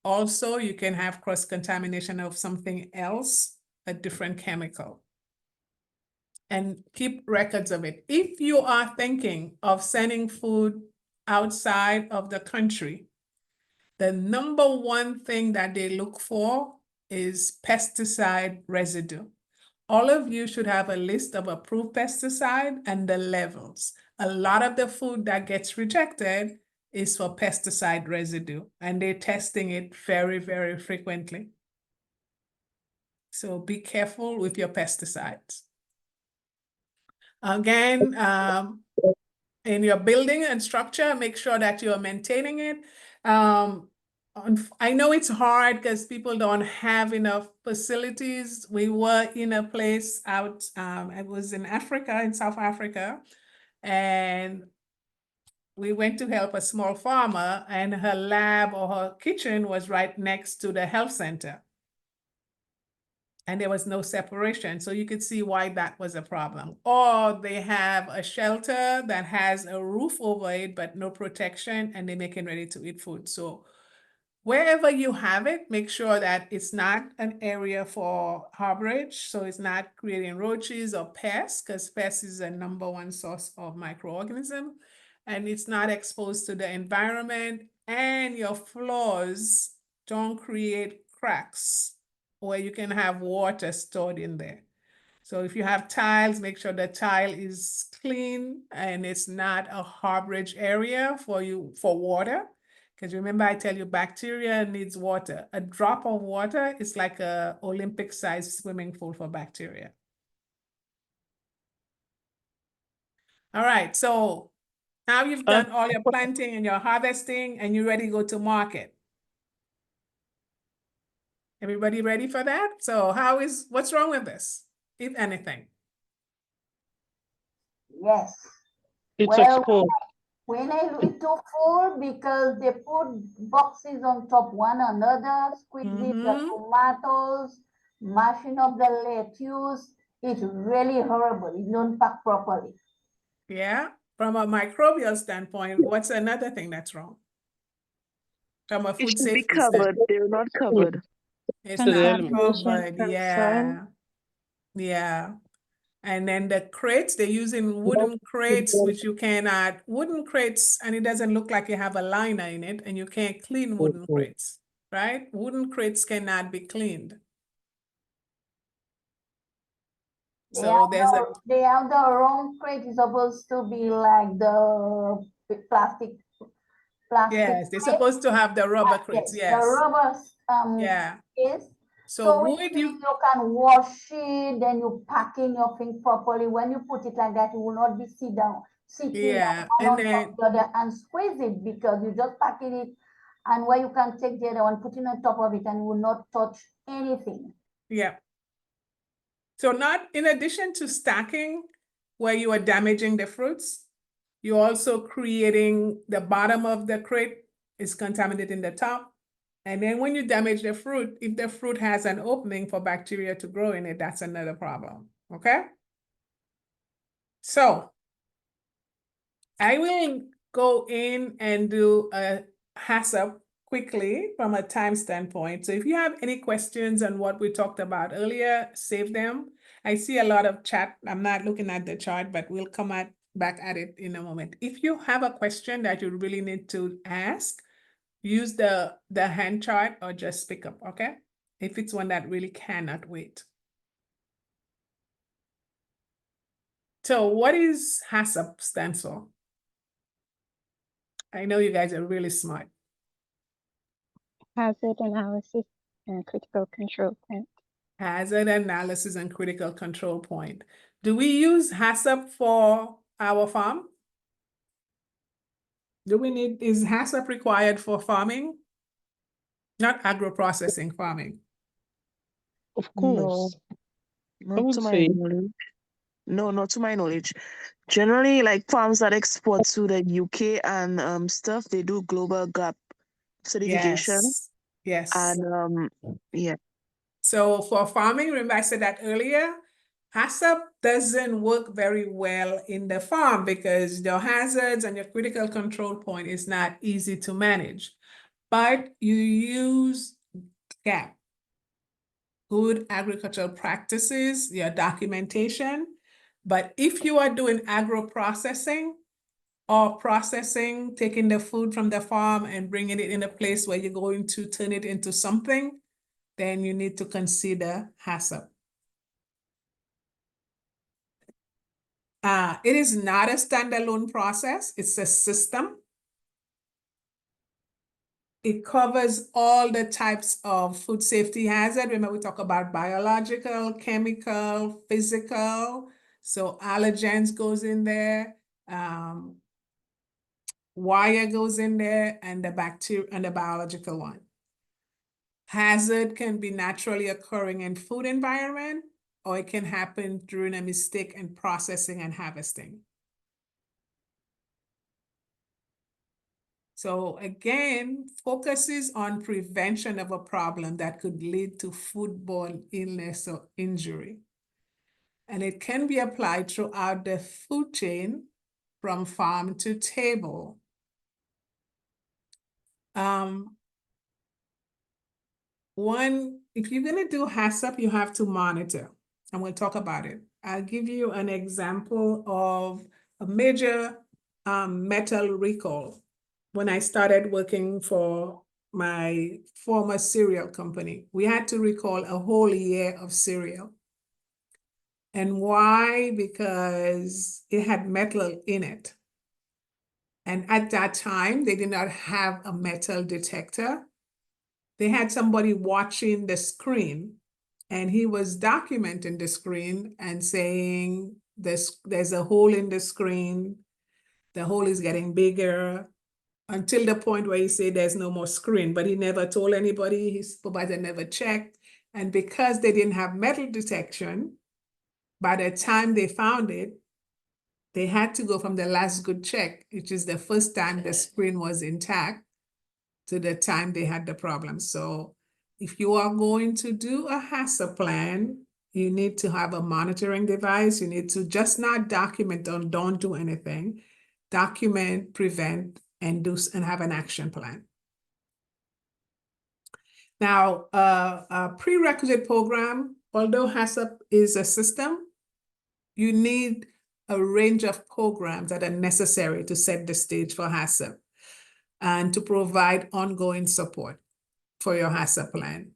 Also, you can have cross-contamination of something else, a different chemical. And keep records of it. If you are thinking of sending food outside of the country, the number one thing that they look for is pesticide residue. All of you should have a list of approved pesticide and the levels. A lot of the food that gets rejected is for pesticide residue, and they're testing it very, very frequently. So be careful with your pesticides. Again, in your building and structure, make sure that you are maintaining it. I know it's hard because people don't have enough facilities. We were in a place out, I was in Africa, in South Africa, and we went to help a small farmer, and her lab or her kitchen was right next to the health center. And there was no separation. So you could see why that was a problem. Or they have a shelter that has a roof over it, but no protection, and they're making ready-to-eat food. So wherever you have it, make sure that it's not an area for harborage. So it's not creating roaches or pests, because pests is a number one source of microorganism. And it's not exposed to the environment. and your floors don't create cracks where you can have water stored in there. So if you have tiles, make sure the tile is clean and it's not a harborage area for water. Because remember, I tell you, bacteria needs water. A drop of water is like a Olympic-sized swimming pool for bacteria. All right, so now you've done all your planting and your harvesting and you're ready to go to market. Everybody ready for that? So what's wrong with this, if anything? Yes. It's Well, export. when I look too full because they put boxes on top one another, squeezing the tomatoes, mashing up the lettuce. It's really horrible. It's not packed properly. Yeah, from a microbial standpoint, what's another thing that's wrong? From a It food should be safety covered. standpoint. They're not covered. It's not covered, Concern. yeah. Yeah. And then the crates, they're using wooden crates, which you cannot, wooden crates, and it doesn't look like you have a liner in it, and you can't clean wooden crates, right? Wooden crates cannot be cleaned. So they have the wrong crate. It's supposed to be like the plastic. Yes, they're supposed to have the rubber crates, yes. The rubber yeah. case. So would you can wash it, then you pack in your thing properly. When you put it like that, it will not be sitting Yeah, one on top of the other and squeeze it because you just packing it, and where you can take the other one, put it on top of it, and it will not touch anything. Yeah. So not in addition to stacking where you are damaging the fruits, you're also creating the bottom of the crate is contaminated in the top. And then when you damage the fruit, if the fruit has an opening for bacteria to grow in it, that's another problem, okay? So I will go in and do a HACCP quickly from a time standpoint. So if you have any questions on what we talked about earlier, save them. I see a lot of chat. I'm not looking at the chart, but we'll come back at it in a moment. If you have a question that you really need to ask, use the hand chart or just speak up, okay? If it's one that really cannot wait. So what is HACCP stands for? I know you guys are really smart. Hazard analysis and critical control point. Hazard analysis and critical control point. Do we use HACCP for our farm? Is HACCP required for farming? Not agro-processing farming. Of course. No, not to my knowledge. No, not to my knowledge. Generally, like farms that export to the UK and stuff, they do global GAP certification. Yes. And yeah. So for farming, remember I said that earlier, HACCP doesn't work very well in the farm because your hazards and your critical control point is not easy to manage. But you use GAP, good agricultural practices, your documentation. But if you are doing agro-processing or processing, taking the food from the farm and bringing it in a place where you're going to turn it into something, then you need to consider HACCP. It is not a standalone process, it's a system. It covers all the types of food safety hazard. Remember, we talk about biological, chemical, physical. So allergens goes in there, wire goes in there, and the bacteria and the biological one. Hazard can be naturally occurring in food environment, or it can happen during a mistake in processing and harvesting. So again, focuses on prevention of a problem that could lead to foodborne illness or injury. And it can be applied throughout the food chain from farm to table. If you're gonna do HACCP, you have to monitor, and we'll talk about it. I'll give you an example of a major metal recall. when I started working for my former cereal company. We had to recall a whole year of cereal. And why? Because it had metal in it. And at that time, they did not have a metal detector. They had somebody watching the screen, and he was documenting the screen and saying, there's a hole in the screen. The hole is getting bigger, until the point where he said there's no more screen, but he never told anybody, his supervisor never checked. And because they didn't have metal detection, by the time they found it, they had to go from the last good check, which is the first time the screen was intact, to the time they had the problem. So if you are going to do a HACCP plan, you need to have a monitoring device. You need to just not document, don't do anything. Document, prevent, and have an action plan. Now, a prerequisite program, although HACCP is a system, you need a range of programs that are necessary to set the stage for HACCP and to provide ongoing support for your HACCP plan.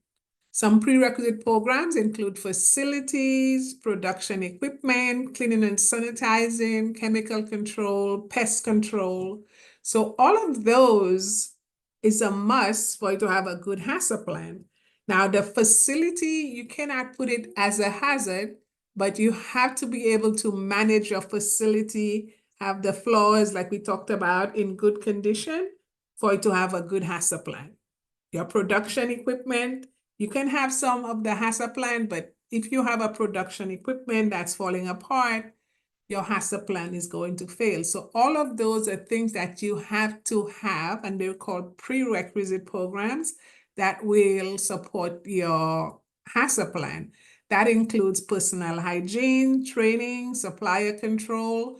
Some prerequisite programs include facilities, production equipment, cleaning and sanitizing, chemical control, pest control. So all of those is a must for you to have a good HACCP plan. Now, the facility, you cannot put it as a hazard, but you have to be able to manage your facility, have the floors, like we talked about, in good condition for you to have a good HACCP plan. Your production equipment, you can have some of the HACCP plan, but if you have a production equipment that's falling apart, your HACCP plan is going to fail. So all of those are things that you have to have, and they're called prerequisite programs that will support your HACCP plan. That includes personal hygiene, training, supplier control,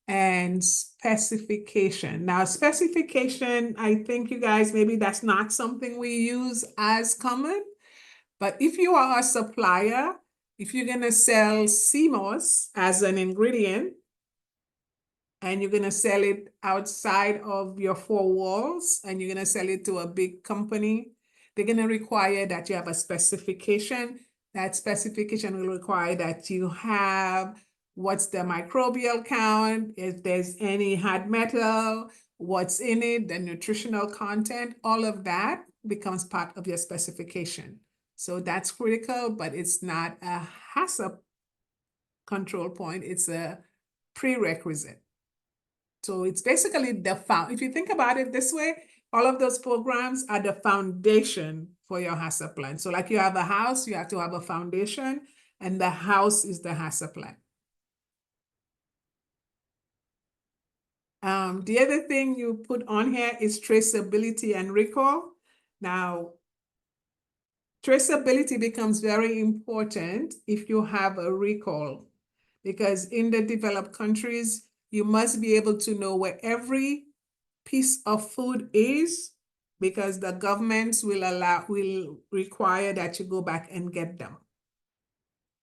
and specification. Now, specification, I think you guys, maybe that's not something we use as common, but if you are a supplier, if you're gonna sell CMOS as an ingredient, and you're gonna sell it outside of your four walls, and you're gonna sell it to a big company, they're gonna require that you have a specification. That specification will require that you have what's the microbial count, if there's any hard metal, what's in it, the nutritional content, all of that becomes part of your specification. So that's critical, but it's not a HACCP control point, it's a prerequisite. So it's basically if you think about it this way, all of those programs are the foundation for your HACCP plan. So like you have a house, you have to have a foundation, and the house is the HACCP plan. The other thing you put on here is traceability and recall. Now, traceability becomes very important if you have a recall, because in the developed countries, you must be able to know where every piece of food is, because the governments will require that you go back and get them.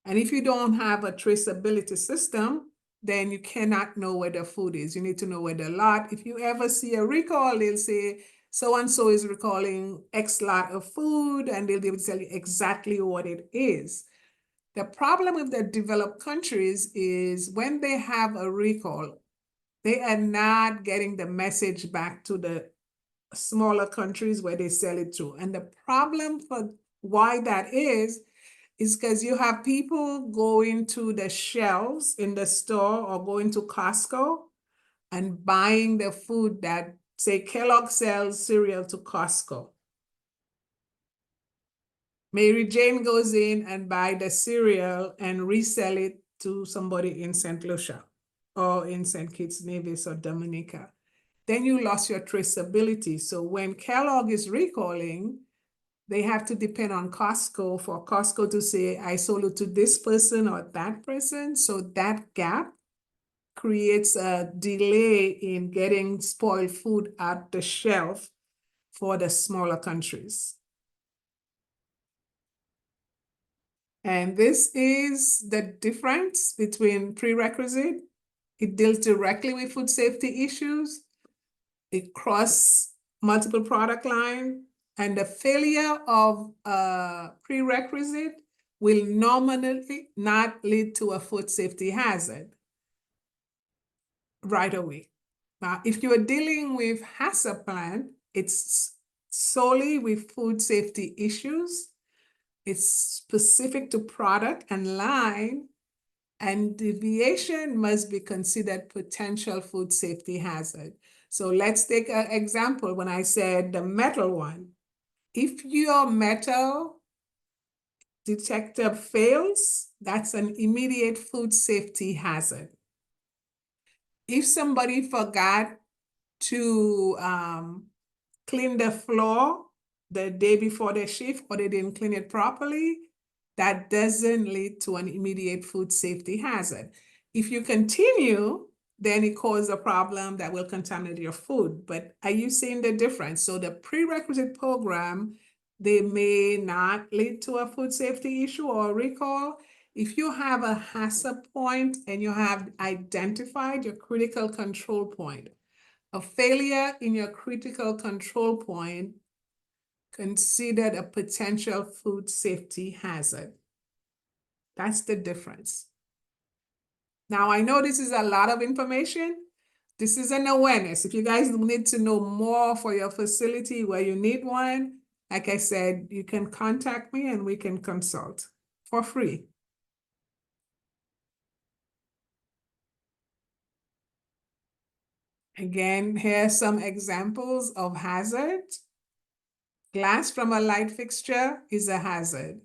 And if you don't have a traceability system, then you cannot know where the food is. You need to know where the lot. If you ever see a recall, they'll say, so-and-so is recalling X lot of food, and they'll be able to tell you exactly what it is. The problem with the developed countries is when they have a recall, they are not getting the message back to the smaller countries where they sell it to. And the problem for why that is because you have people going to the shelves in the store or going to Costco and buying the food that, say, Kellogg sells cereal to Costco. Mary Jane goes in and buy the cereal and resell it to somebody in St. Lucia or in St. Kitts, Nevis, or Dominica. Then you lost your traceability. So when Kellogg is recalling, they have to depend on Costco for Costco to say, I sold it to this person or that person. So that gap creates a delay in getting spoiled food at the shelf for the smaller countries. And this is the difference between prerequisite. It deals directly with food safety issues. it cross multiple product line, and the failure of a prerequisite will normally not lead to a food safety hazard right away. Now, if you're dealing with HACCP plan, it's solely with food safety issues. It's specific to product and line, and deviation must be considered potential food safety hazard. So let's take an example when I said the metal one. If your metal detector fails, that's an immediate food safety hazard. If somebody forgot to clean the floor the day before the shift, or they didn't clean it properly, that doesn't lead to an immediate food safety hazard. If you continue, then it causes a problem that will contaminate your food. But are you seeing the difference? So the prerequisite program, they may not lead to a food safety issue or recall. If you have a HACCP point and you have identified your critical control point, a failure in your critical control point considered a potential food safety hazard. That's the difference. Now, I know this is a lot of information. This is an awareness. If you guys need to know more for your facility where you need one, like I said, you can contact me and we can consult for free. Again, here's some examples of hazards. Glass from a light fixture is a hazard.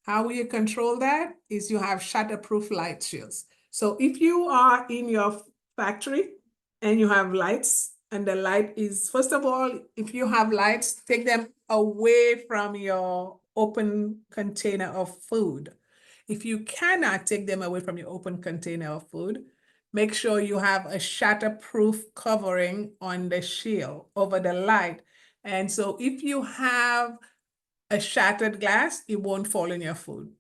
How will you control that? Is you have shatterproof light shields. So if you are in your factory and you have lights, and the light is, first of all, if you have lights, take them away from your open container of food. If you cannot take them away from your open container of food, make sure you have a shatterproof covering on the shield over the light. And so if you have a shattered glass, it won't fall in your food.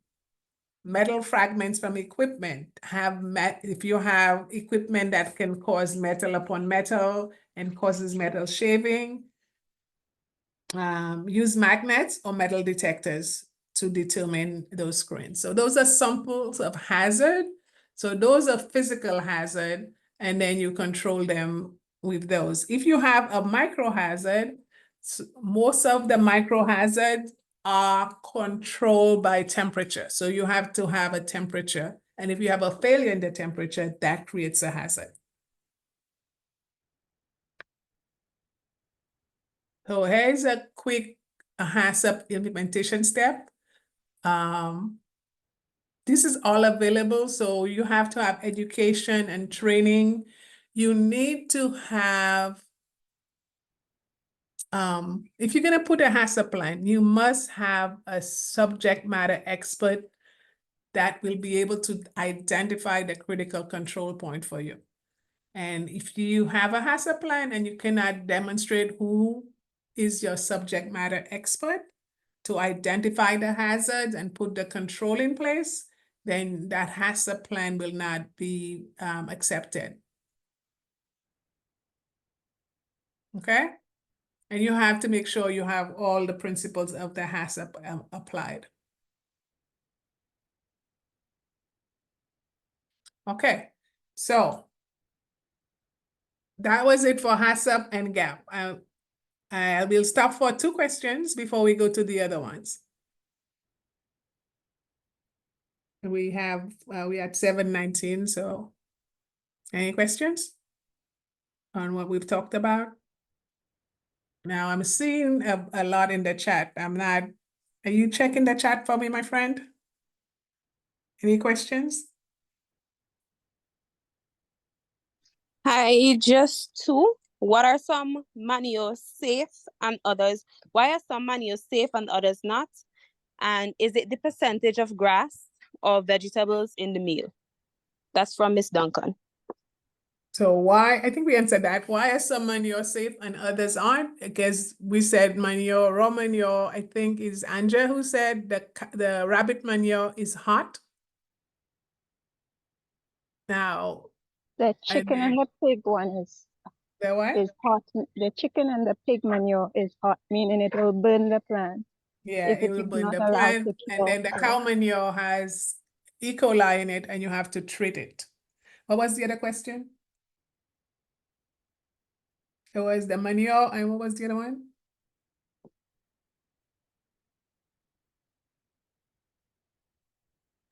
Metal fragments from equipment if you have equipment that can cause metal upon metal and causes metal shaving, use magnets or metal detectors to determine those screens. So those are samples of hazard. So those are physical hazard, and then you control them with those. If you have a micro hazard, most of the micro hazards are controlled by temperature. So you have to have a temperature. And if you have a failure in the temperature, that creates a hazard. So here's a quick HACCP implementation step. This is all available, so you have to have education and training. You need to have, if you're gonna put a HACCP plan, you must have a subject matter expert that will be able to identify the critical control point for you. And if you have a HACCP plan and you cannot demonstrate who is your subject matter expert to identify the hazards and put the control in place, then that HACCP plan will not be accepted. Okay? And you have to make sure you have all the principles of the HACCP applied. Okay, so that was it for HACCP and GAP. I will stop for 2 questions before we go to the other ones. We have, we at 7:19, so any questions on what we've talked about? Now I'm seeing a lot in the chat. Are you checking the chat for me, my friend? Any questions? Hi, just 2. What are some manure safe and others? Why are some manure safe and others not? And is it the percentage of grass or vegetables in the meal? That's from Miss Duncan. So why, I think we answered that. Why are some manure safe and others aren't? Because we said manure, raw manure, I think is Anja who said the rabbit manure is hot. Now, the chicken and the pig one is. The what? Is hot. The chicken and the pig manure is hot, meaning it will burn the plant. Yeah, If it it will is burn not the allowed plant, to and then the kill. cow manure has E. coli in it, and you have to treat it. What was the other question? It was the manure, and what was the other one?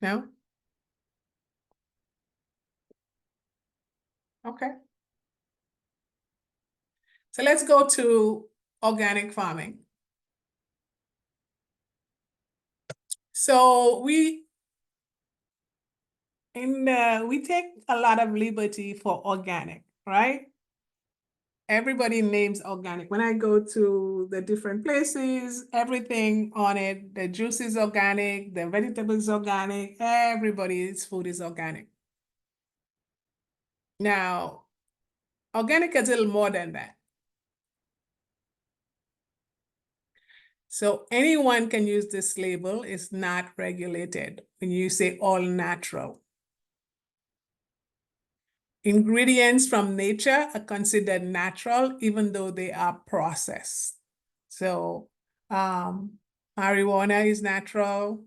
No? Okay. So let's go to organic farming. So we take a lot of liberty for organic, right? Everybody names organic. When I go to the different places, everything on it, the juice is organic, the vegetables organic, everybody's food is organic. Now, organic is a little more than that. So anyone can use this label. It's not regulated when you say all natural. Ingredients from nature are considered natural, even though they are processed. So marijuana is natural.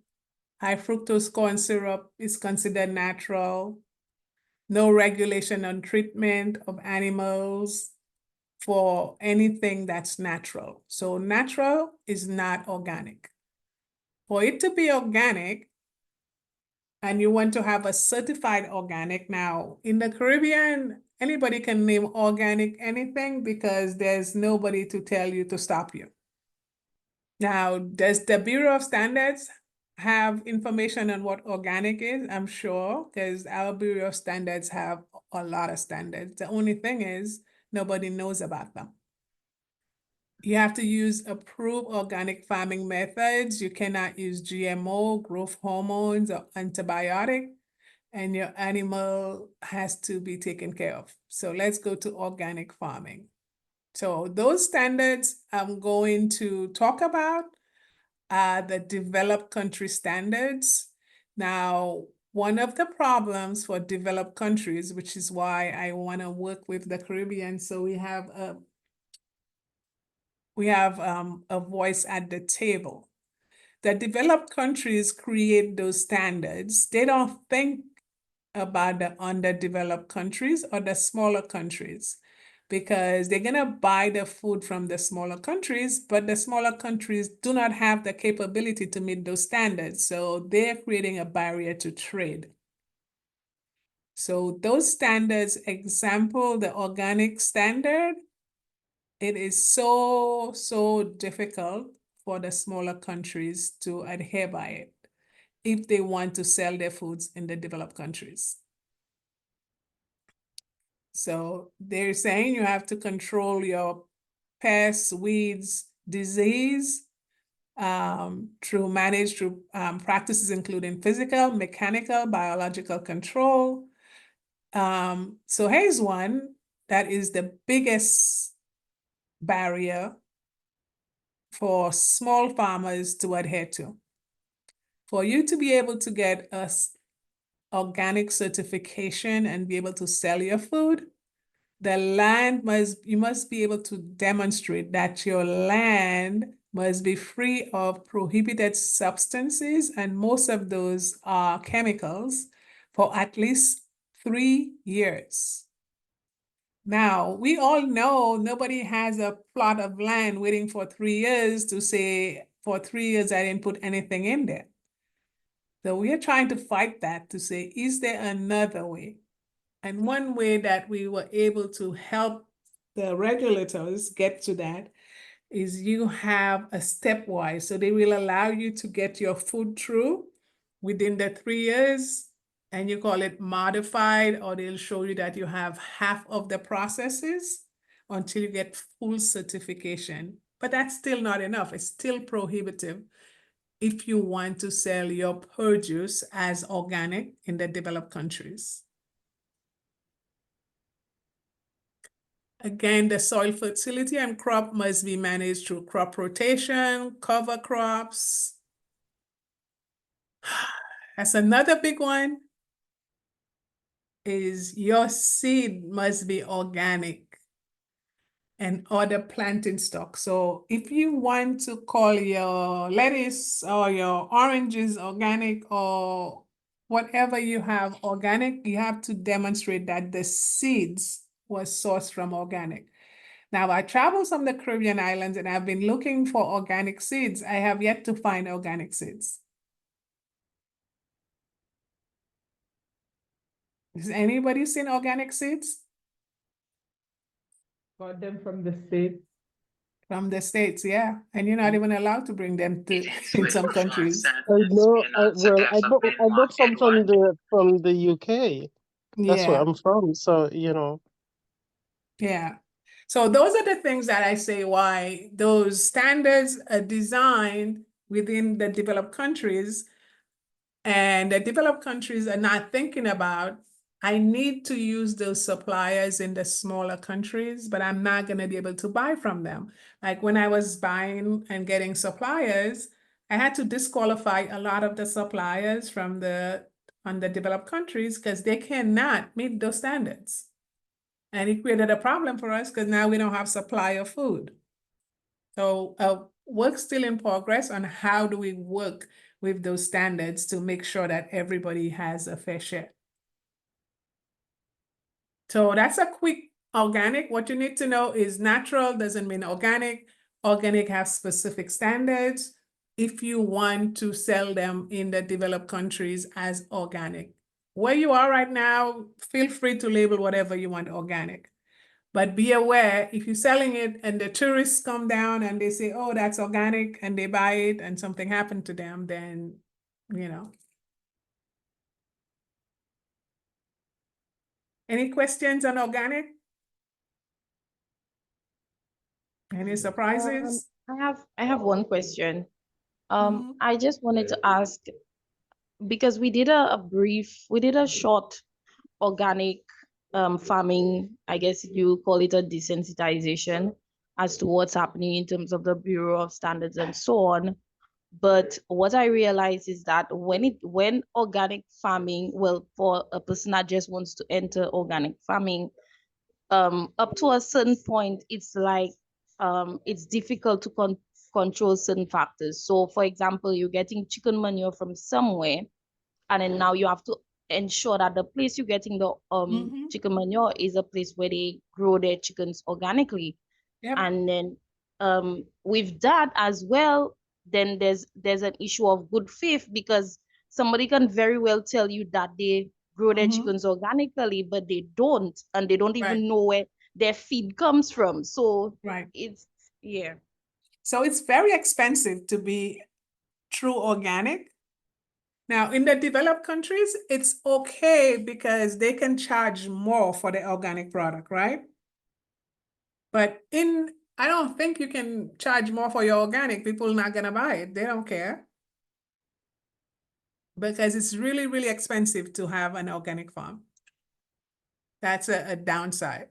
High fructose corn syrup is considered natural. No regulation on treatment of animals for anything that's natural. So natural is not organic. For it to be organic, and you want to have a certified organic. Now, in the Caribbean, anybody can name organic anything because there's nobody to tell you to stop you. Now, does the Bureau of Standards have information on what organic is? I'm sure, because our Bureau of Standards have a lot of standards. The only thing is nobody knows about them. You have to use approved organic farming methods. You cannot use GMO, growth hormones, or antibiotic, and your animal has to be taken care of. So let's go to organic farming. So those standards I'm going to talk about are the developed country standards. Now, one of the problems for developed countries, which is why I want to work with the Caribbean, so we have a voice at the table. The developed countries create those standards. They don't think about the underdeveloped countries or the smaller countries because they're going to buy the food from the smaller countries, but the smaller countries do not have the capability to meet those standards. So they're creating a barrier to trade. So those standards, example, the organic standard, it is so difficult for the smaller countries to adhere by it if they want to sell their foods in the developed countries. So they're saying you have to control your pests, weeds, disease through practices including physical, mechanical, biological control. So here's one that is the biggest barrier for small farmers to adhere to. For you to be able to get a organic certification and be able to sell your food, you must be able to demonstrate that your land must be free of prohibited substances, and most of those are chemicals, for at least 3 years. Now, we all know nobody has a plot of land waiting for 3 years to say, for 3 years, I didn't put anything in there. So we are trying to fight that to say, is there another way? And one way that we were able to help the regulators get to that is you have a stepwise. So they will allow you to get your food through within the 3 years, and you call it modified, or they'll show you that you have half of the processes until you get full certification. But that's still not enough. It's still prohibitive if you want to sell your produce as organic in the developed countries. Again, the soil fertility and crop must be managed through crop rotation, cover crops. That's another big one, is your seed must be organic. and other planting stock. So if you want to call your lettuce or your oranges organic or whatever you have organic, you have to demonstrate that the seeds was sourced from organic. Now, I travel some of the Caribbean islands and I've been looking for organic seeds. I have yet to find organic seeds. Has anybody seen organic seeds? Got them from the States. From the States, yeah. And you're not even allowed to bring them to in some countries. I bought some from the UK. That's where Yeah, I'm from. So, you know. yeah. So those are the things that I say why those standards are designed within the developed countries, and the developed countries are not thinking about, I need to use those suppliers in the smaller countries, but I'm not going to be able to buy from them. Like when I was buying and getting suppliers, I had to disqualify a lot of the suppliers from the developed countries because they cannot meet those standards. And it created a problem for us because now we don't have supply of food. So work's still in progress on how do we work with those standards to make sure that everybody has a fair share. So that's a quick organic. What you need to know is natural doesn't mean organic. Organic has specific standards if you want to sell them in the developed countries as organic. Where you are right now, feel free to label whatever you want organic. But be aware, if you're selling it and the tourists come down and they say, oh, that's organic, and they buy it and something happened to them, then, you know. Any questions on organic? Any surprises? I have one question. I just wanted to ask, because we did a short organic farming, I guess you call it a desensitization as to what's happening in terms of the Bureau of Standards and so on. But what I realize is that when organic farming, well, for a person that just wants to enter organic farming, up to a certain point, it's like it's difficult to control certain factors. So, for example, you're getting chicken manure from somewhere, and then now you have to ensure that the place you're getting the chicken manure is a place where they grow their chickens organically. Yep. And then with that as well, then there's an issue of good faith, because somebody can very well tell you that they grow their chickens organically, but they don't, and they don't even know where their feed comes from. So it's, yeah. So it's very expensive to be true organic. Now, in the developed countries, it's okay because they can charge more for the organic product, right? But I don't think you can charge more for your organic. People are not gonna buy it. They don't care. Because it's really, really expensive to have an organic farm. That's a downside.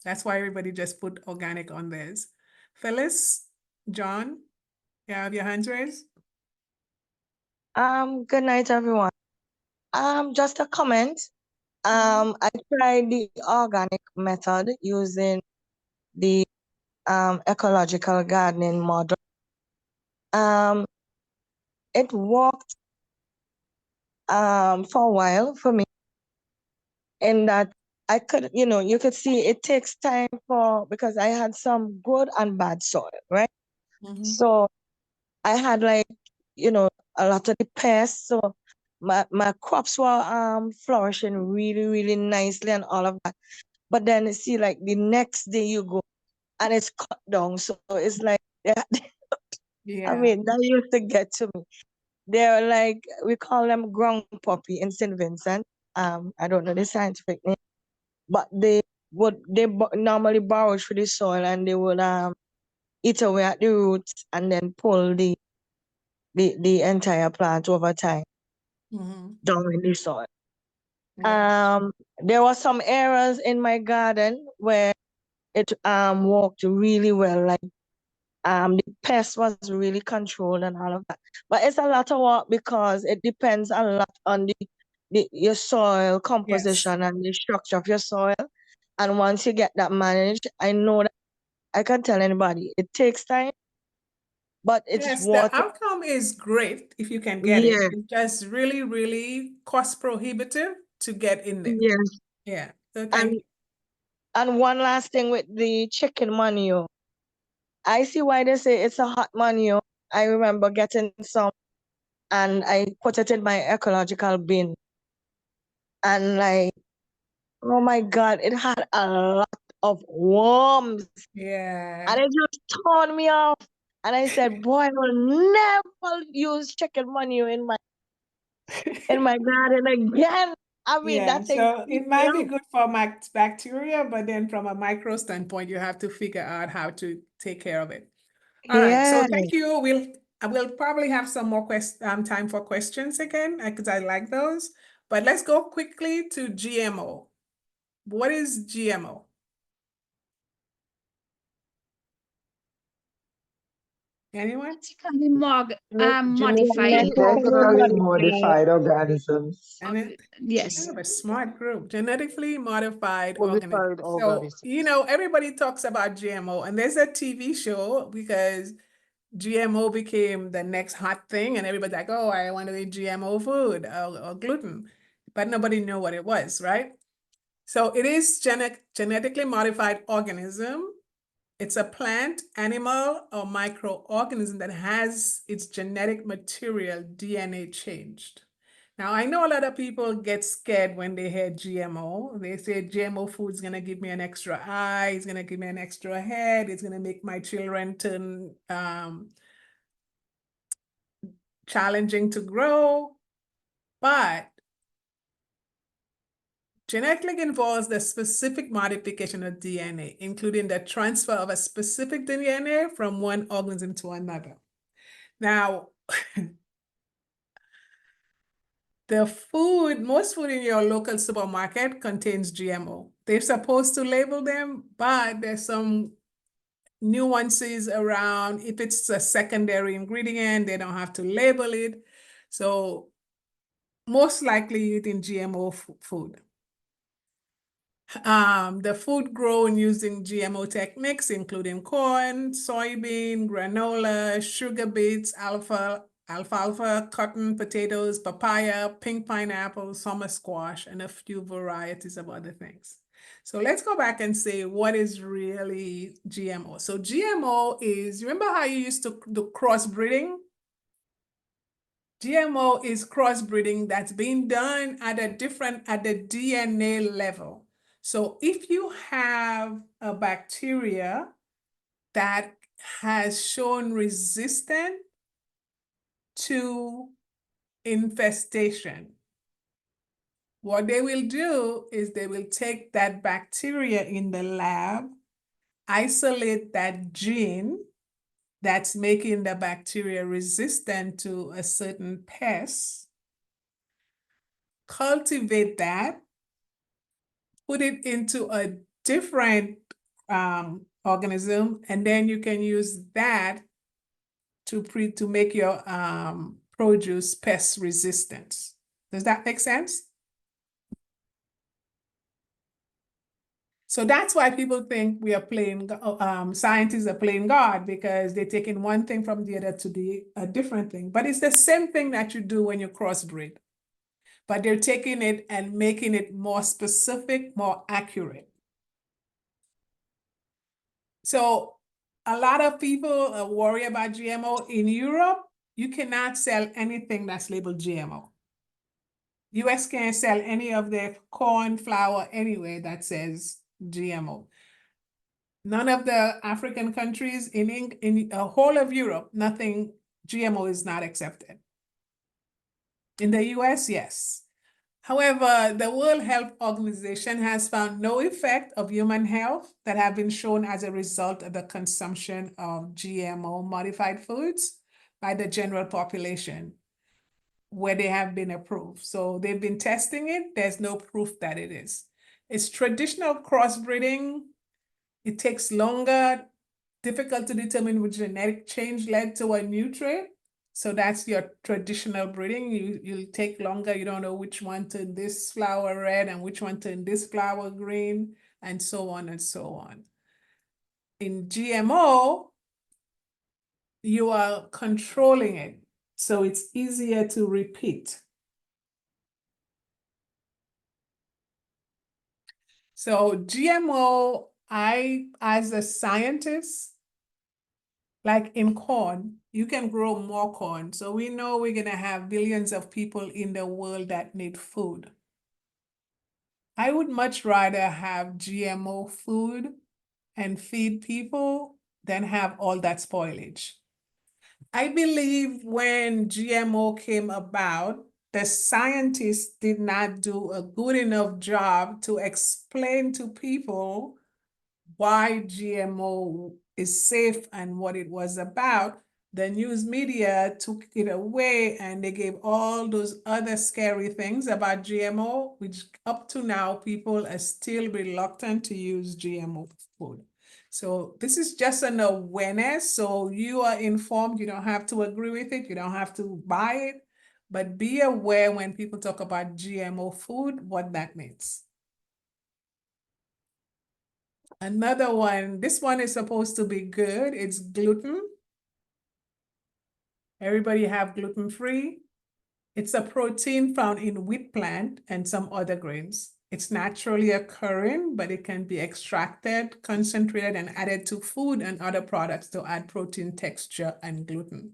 That's why everybody just put organic on theirs. Phyllis, John, you have your hands raised? Good night, everyone. Just a comment. I tried the organic method using the ecological gardening model. It worked for a while for me, in that I could, you could see it takes time because I had some good and bad soil, right? So I had a lot of the pests. So my crops were flourishing really, really nicely and all of that. But then you see, like the next day you go and it's cut down. So it's like, I mean, that used to get to me. They're like, we call them ground poppy in St. Vincent. I don't know the scientific name, but they normally burrow through the soil and they would eat away at the roots and then pull the entire plant over time down in the soil. There were some areas in my garden where it worked really well, like the pest was really controlled and all of that. But it's a lot of work because it depends a lot on your soil composition and the structure of your soil. And once you get that managed, I know that I can tell anybody, it takes time, but it's Yes, worth the it. outcome is great if you can get it. Yeah, It's just really, really cost prohibitive to get in there. yes. Yeah. So thank you. And one last thing with the chicken manure. I see why they say it's a hot manure. I remember getting some and I put it in my ecological bin. And like, oh my God, it had a lot of worms. Yeah. And it just turned me off. And I said, boy, I will never use chicken manure in my garden again. I mean, Yeah, that thing so freaked it me might be out. good for bacteria, but then from a micro standpoint, you have to figure out how to take care of it. All right, so Yeah. thank you. I will probably have some more time for questions again because I like those. But let's go quickly to GMO. What is GMO? Anyone? Modified. Genetically modified organisms. Yes. Kind of a smart group, genetically modified organisms. Modified So, organisms. everybody talks about GMO, and there's a TV show because GMO became the next hot thing, and everybody's like, oh, I want to eat GMO food or gluten, but nobody knew what it was, right? So it is genetically modified organism. It's a plant, animal, or microorganism that has its genetic material, DNA, changed. Now, I know a lot of people get scared when they hear GMO. They say GMO food is going to give me an extra eye, it's going to give me an extra head, it's going to make my children turn challenging to grow. But genetic involves the specific modification of DNA, including the transfer of a specific DNA from one organism to another. Now, most food in your local supermarket contains GMO. They're supposed to label them, but there's some nuances around if it's a secondary ingredient, they don't have to label it. So most likely eating GMO food. The food grown using GMO techniques, including corn, soybean, granola, sugar beets, alfalfa, cotton, potatoes, papaya, pink pineapple, summer squash, and a few varieties of other things. So let's go back and say what is really GMO. So GMO is, remember how you used to do crossbreeding? GMO is crossbreeding that's being done at the DNA level. So if you have a bacteria that has shown resistant to infestation, what they will do is they will take that bacteria in the lab, isolate that gene that's making the bacteria resistant to a certain pest, cultivate that, put it into a different organism, and then you can use that to make your produce pest resistant. Does that make sense? So that's why people think we are playing, scientists are playing God because they're taking one thing from the other to a different thing. But it's the same thing that you do when you crossbreed. But they're taking it and making it more specific, more accurate. So a lot of people worry about GMO. In Europe, you cannot sell anything that's labeled GMO. US can't sell any of their corn, flour, anywhere that says GMO. None of the African countries in the whole of Europe, nothing, GMO is not accepted. In the US, yes. However, the World Health Organization has found no effect of human health that have been shown as a result of the consumption of GMO modified foods by the general population where they have been approved. So they've been testing it. There's no proof that it is. It's traditional crossbreeding. It takes longer, difficult to determine which genetic change led to a new trait. So that's your traditional breeding. You'll take longer. You don't know which one turned this flower red and which one turned this flower green, and so on and so on. In GMO, you are controlling it, so it's easier to repeat. So GMO, as a scientist, like in corn, you can grow more corn. So we know we're gonna have billions of people in the world that need food. I would much rather have GMO food and feed people than have all that spoilage. I believe when GMO came about, the scientists did not do a good enough job to explain to people why GMO is safe and what it was about. The news media took it away and they gave all those other scary things about GMO, which up to now, people are still reluctant to use GMO food. So this is just an awareness. So you are informed, you don't have to agree with it, you don't have to buy it, but be aware when people talk about GMO food, what that means. Another one, this one is supposed to be good. It's gluten. Everybody have gluten-free. It's a protein found in wheat plant and some other grains. It's naturally occurring, but it can be extracted, concentrated, and added to food and other products to add protein, texture, and gluten.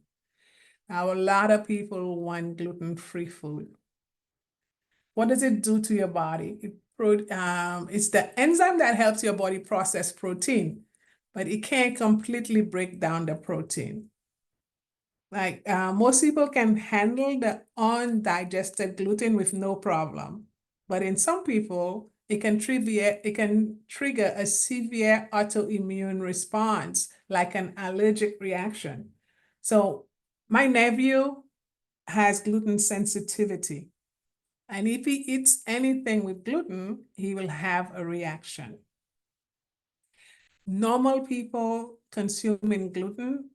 Now, a lot of people want gluten-free food. What does it do to your body? It's the enzyme that helps your body process protein, but it can't completely break down the protein. Like most people can handle the undigested gluten with no problem. But in some people, it can trigger a severe autoimmune response, like an allergic reaction. So my nephew has gluten sensitivity. And if he eats anything with gluten, he will have a reaction. Normal people consuming gluten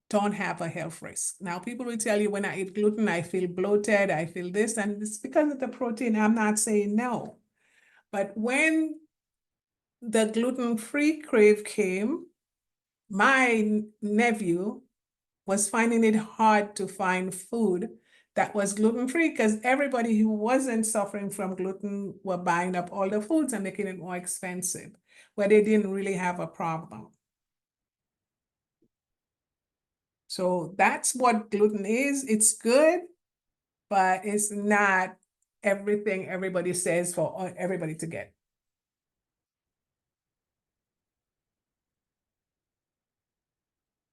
don't have a health risk. Now, people will tell you, when I eat gluten, I feel bloated, I feel this, and it's because of the protein. I'm not saying no. But when the gluten-free crave came, my nephew was finding it hard to find food that was gluten-free because everybody who wasn't suffering from gluten were buying up all the foods and making it more expensive, where they didn't really have a problem. So that's what gluten is. It's good, but it's not everything everybody says for everybody to get.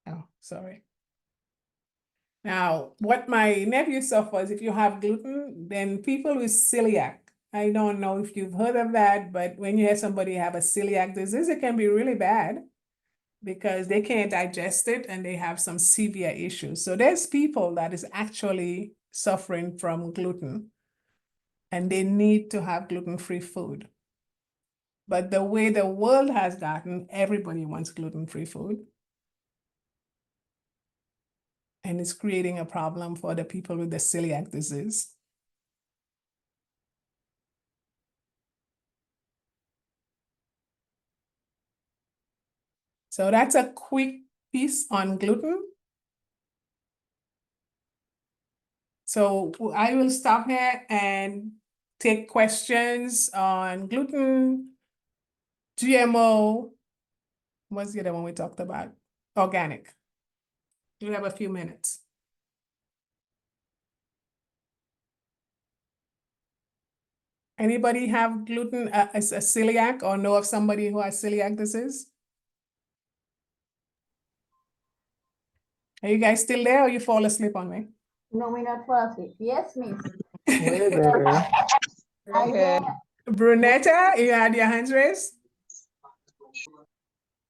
Oh, sorry. Now, what my nephew suffers, if you have gluten, then people with celiac. I don't know if you've heard of that, but when you hear somebody have a celiac disease, it can be really bad because they can't digest it and they have some severe issues. So there's people that is actually suffering from gluten and they need to have gluten-free food. But the way the world has gotten, everybody wants gluten-free food. And it's creating a problem for the people with the celiac disease. So that's a quick piece on gluten. So I will stop here and take questions on gluten, GMO. What's the other one we talked about? Organic. We have a few minutes. Anybody have gluten as a celiac or know of somebody who has celiac disease? Are you guys still there or you fall asleep on me? No, we're not fall asleep. Yes, miss. We're there. Okay. Brunetta, you had your hands raised?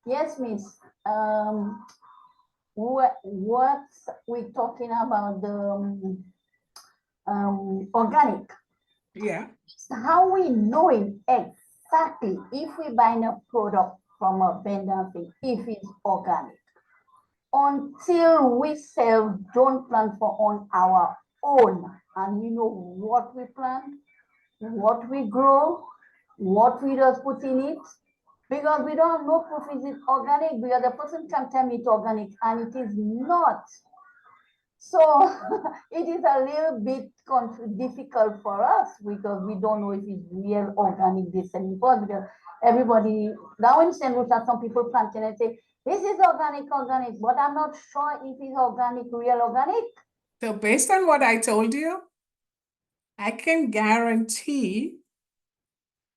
Yes, miss. What we talking about the organic? Yeah. How we knowing exactly if we buying a product from a vendor thing, if it's organic? Until we sell, don't plant for on our own, and we know what we plant, what we grow, what we just put in it, Because we don't have no proof is it organic, because the person can tell me it's organic and it is not. So it is a little bit difficult for us because we don't know if it's real organic this and before, because everybody now in St. Lucia, some people planting and say this is organic, but I'm not sure if it's organic, real organic. So based on what I told you, I can guarantee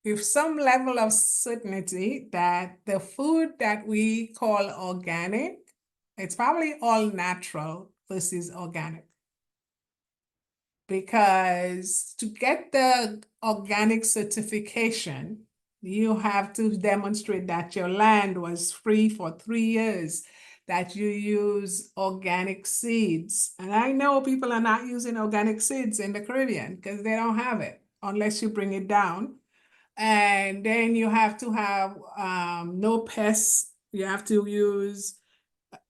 with some level of certainty that the food that we call organic, it's probably all natural versus organic. Because to get the organic certification, you have to demonstrate that your land was free for 3 years, that you use organic seeds. And I know people are not using organic seeds in the Caribbean because they don't have it unless you bring it down. And then you have to have no pests. You have to use,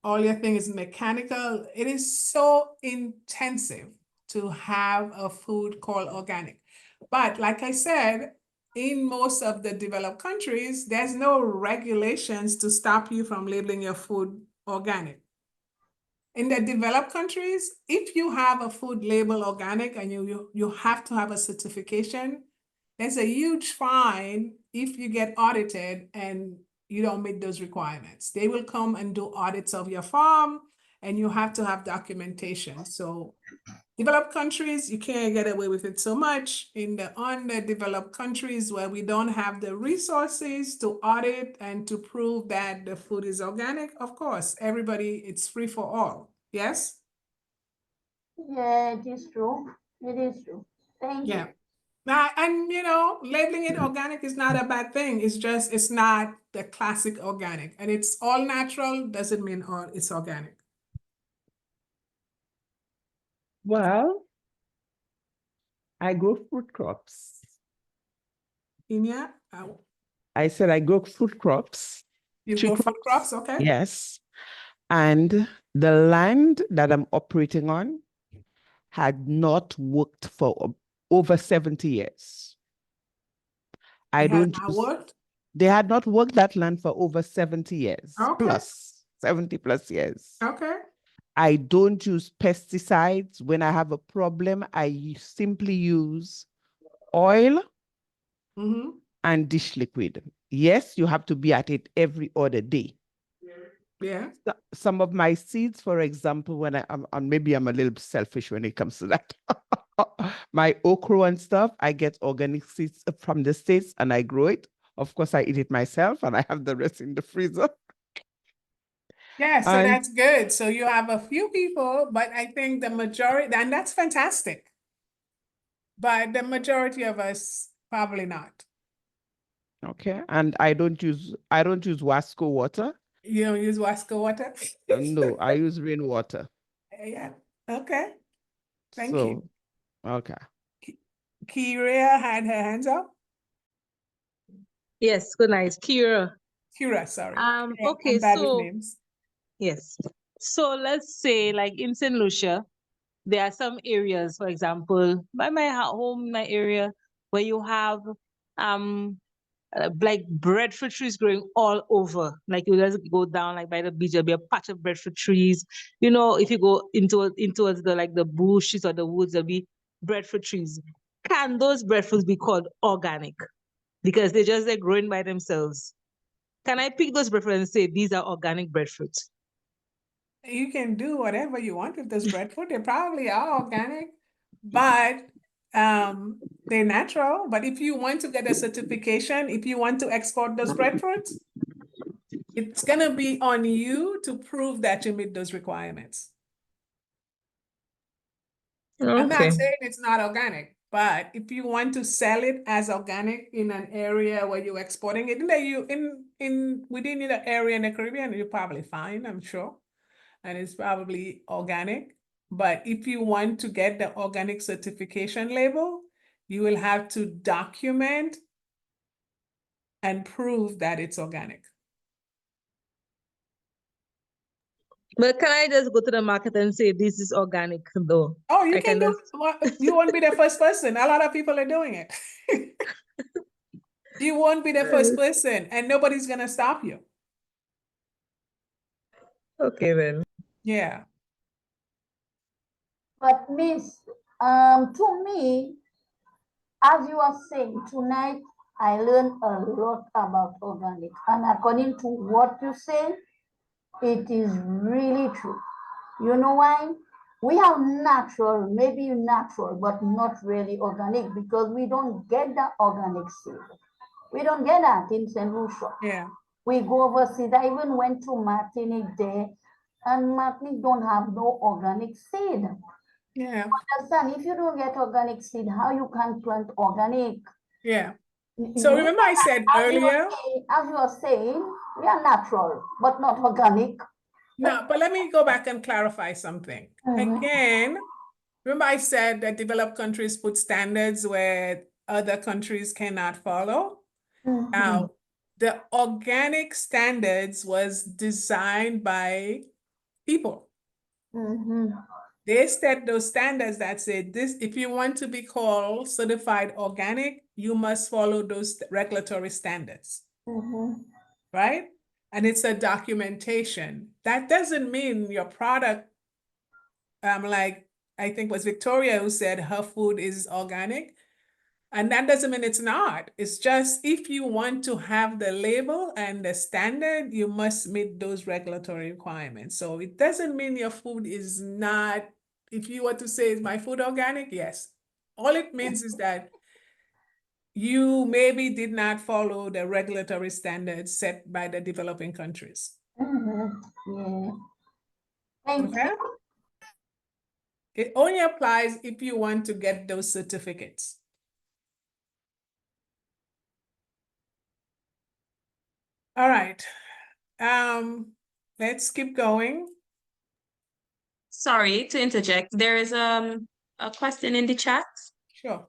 all your thing is mechanical. It is so intensive to have a food called organic. But like I said, in most of the developed countries, there's no regulations to stop you from labeling your food organic. In the developed countries, if you have a food label organic and you have to have a certification, there's a huge fine if you get audited and you don't meet those requirements. They will come and do audits of your farm and you have to have documentation. So developed countries, you can't get away with it so much. In the underdeveloped countries where we don't have the resources to audit and to prove that the food is organic, of course, everybody, it's free for all. Yes? Yeah, it is true. It is true. Thank you. Now, and you know, labeling it organic is not a bad thing. It's just, it's not the classic organic. And it's all natural, doesn't mean all it's organic. Well, I grow fruit crops. Inya? I said I grow fruit crops. You grow fruit crops, okay? Yes. And the land that I'm operating on had not worked for over 70 years. I don't use, worked? They had not worked that land for over 70 years, plus 70 plus years. Okay. I don't use pesticides. When I have a problem, I simply use oil and dish liquid. Yes, you have to be at it every other day. Yeah. Some of my seeds, for example, when maybe I'm a little selfish when it comes to that. My okra and stuff, I get organic seeds from the States and I grow it. Of course, I eat it myself and I have the rest in the freezer. Yeah, so that's good. So you have a few people, but I think the majority, and that's fantastic. But the majority of us, probably not. Okay, and I don't use Wasco water. You don't use Wasco water? No, I use rainwater. Yeah, okay. Thank you. Okay. Kira had her hands up. Yes, good night. Kira, sorry. Okay, I'm bad with so names. yes. So let's say like in St. Lucia, there are some areas, for example, by my home, my area, where you have like breadfruit trees growing all over. Like you just go down like by the beach, there'll be a patch of breadfruit trees. You know, if you go into the like the bushes or the woods, there'll be breadfruit trees. Can those breadfruits be called organic? Because they're growing by themselves. Can I pick those breadfruits and say these are organic breadfruits? You can do whatever you want with this breadfruit. They probably are organic, but they're natural. But if you want to get a certification, if you want to export those breadfruits, it's gonna be on you to prove that you meet those requirements. I'm not saying it's not organic, but if you want to sell it as organic in an area where you're exporting it, within the area in the Caribbean, you're probably fine, I'm sure. And it's probably organic. But if you want to get the organic certification label, you will have to document and prove that it's organic. But can I just go to the market and say this is organic though? Oh, you can do it. You won't be the first person. A lot of people are doing it. You won't be the first person, and nobody's gonna stop you. Okay then. Yeah. But Miss, to me, as you are saying tonight, I learned a lot about organic, and according to what you say, it is really true. You know why? We have natural, maybe natural, but not really organic because we don't get the organic seed. We don't get that in St. Lucia. Yeah. We go overseas. I even went to Martinique there, and Martinique don't have no organic seed. Yeah. Understand? If you don't get organic seed, how you can plant organic? Yeah. So remember I said earlier. As you are saying, we are natural, but not organic. No, but let me go back and clarify something. Again, remember I said that developed countries put standards where other countries cannot follow? Now, the organic standards was designed by people. They set those standards that said this, if you want to be called certified organic, you must follow those regulatory standards. Right? And it's a documentation. That doesn't mean your product, like I think it was Victoria who said her food is organic. And that doesn't mean it's not. It's just if you want to have the label and the standard, you must meet those regulatory requirements. So it doesn't mean your food is not, if you were to say, is my food organic? Yes. All it means is that you maybe did not follow the regulatory standards set by the developing countries. Yeah. Thank you. It only applies if you want to get those certificates. All right. Let's keep going. Sorry to interject. There is a question in the chat. Sure.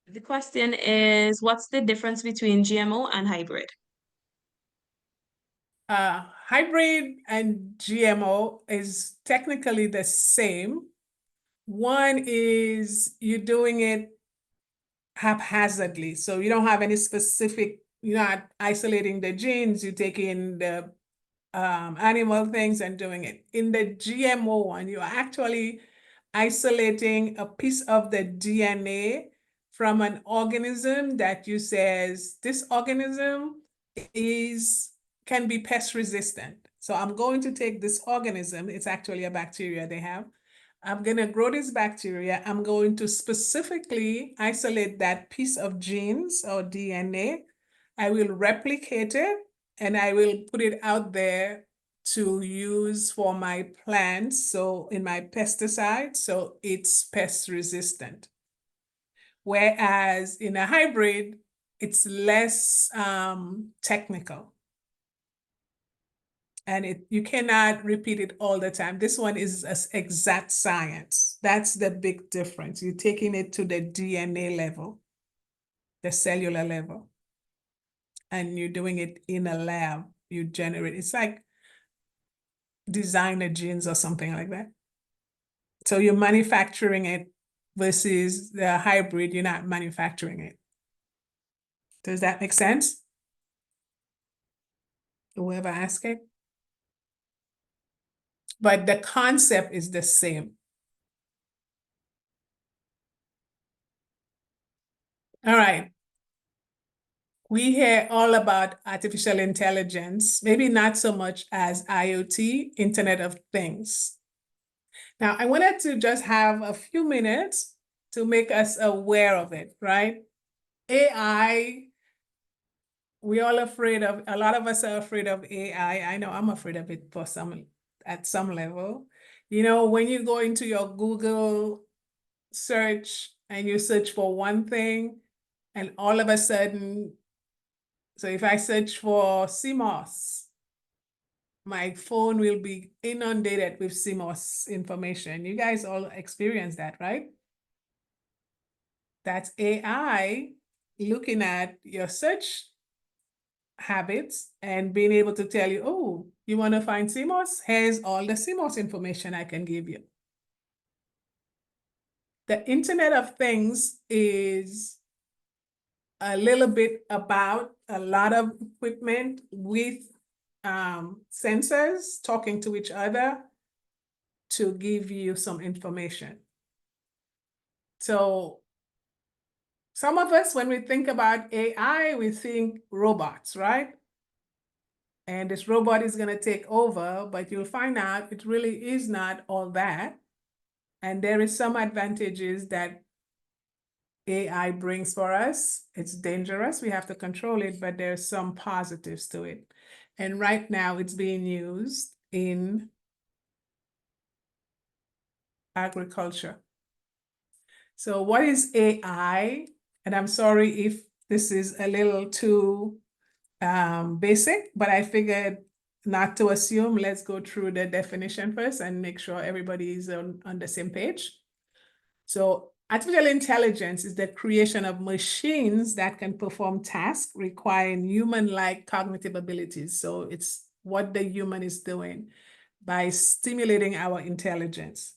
The question is, what's the difference between GMO and hybrid? Hybrid and GMO is technically the same. One is you're doing it haphazardly. So you don't have any specific, you're not isolating the genes, you take in the animal things and doing it. In the GMO one, you're actually isolating a piece of the DNA from an organism that you says, this organism can be pest resistant. So I'm going to take this organism, it's actually a bacteria they have. I'm going to grow this bacteria. I'm going to specifically isolate that piece of genes or DNA. I will replicate it and I will put it out there to use for my plants. So in my pesticide, so it's pest resistant. Whereas in a hybrid, it's less technical. And you cannot repeat it all the time. This one is exact science. That's the big difference. You're taking it to the DNA level, the cellular level, and you're doing it in a lab. You generate, it's like designer genes or something like that. So you're manufacturing it versus the hybrid, you're not manufacturing it. Does that make sense? Whoever asked it? But the concept is the same. All right. We hear all about artificial intelligence, maybe not so much as IoT, Internet of Things. Now, I wanted to just have a few minutes to make us aware of it, right? AI, we're all afraid of, a lot of us are afraid of AI. I know I'm afraid of it for at some level. You know, when you go into your Google search and you search for one thing, and all of a sudden, so if I search for CMOS, my phone will be inundated with CMOS information. You guys all experience that, right? That's AI looking at your search habits and being able to tell you, oh, you want to find CMOS? Here's all the CMOS information I can give you. The Internet of Things is a little bit about a lot of equipment with sensors talking to each other to give you some information. So some of us, when we think about AI, we think robots, right? And this robot is going to take over, but you'll find out it really is not all that. And there is some advantages that AI brings for us. It's dangerous. We have to control it, but there's some positives to it. And right now it's being used in agriculture. So what is AI? And I'm sorry if this is a little too basic, but I figured not to assume. Let's go through the definition first and make sure everybody is on the same page. So artificial intelligence is the creation of machines that can perform tasks requiring human-like cognitive abilities. So it's what the human is doing by stimulating our intelligence.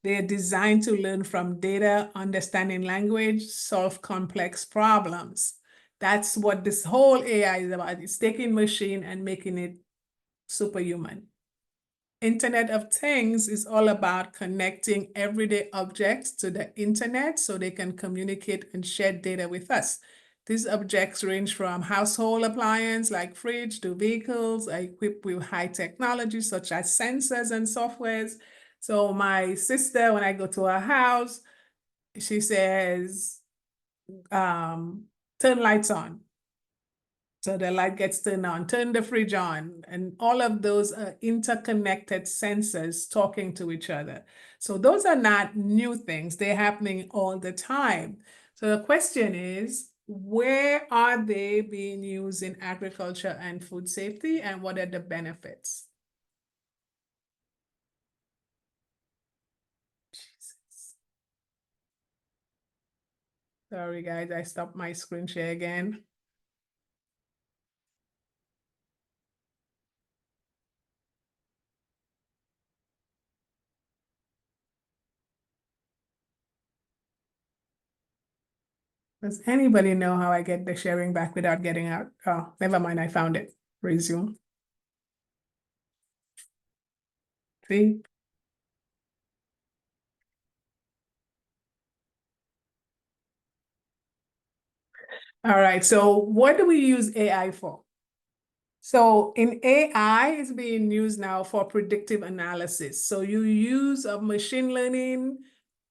They are designed to learn from data, understanding language, solve complex problems. That's what this whole AI is about. It's taking machine and making it superhuman. Internet of Things is all about connecting everyday objects to the internet so they can communicate and share data with us. These objects range from household appliances like fridge to vehicles equipped with high technology such as sensors and softwares. So my sister, when I go to her house, she says, turn lights on. So the light gets turned on, turn the fridge on, and all of those are interconnected sensors talking to each other. So those are not new things. They're happening all the time. So the question is, where are they being used in agriculture and food safety, and what are the benefits? Jesus. Sorry, guys, I stopped my screen share again. Does anybody know how I get the sharing back without getting out? Oh, never mind, I found it. Resume. See? All right, so what do we use AI for? So in AI, it's being used now for predictive analysis. So you use a machine learning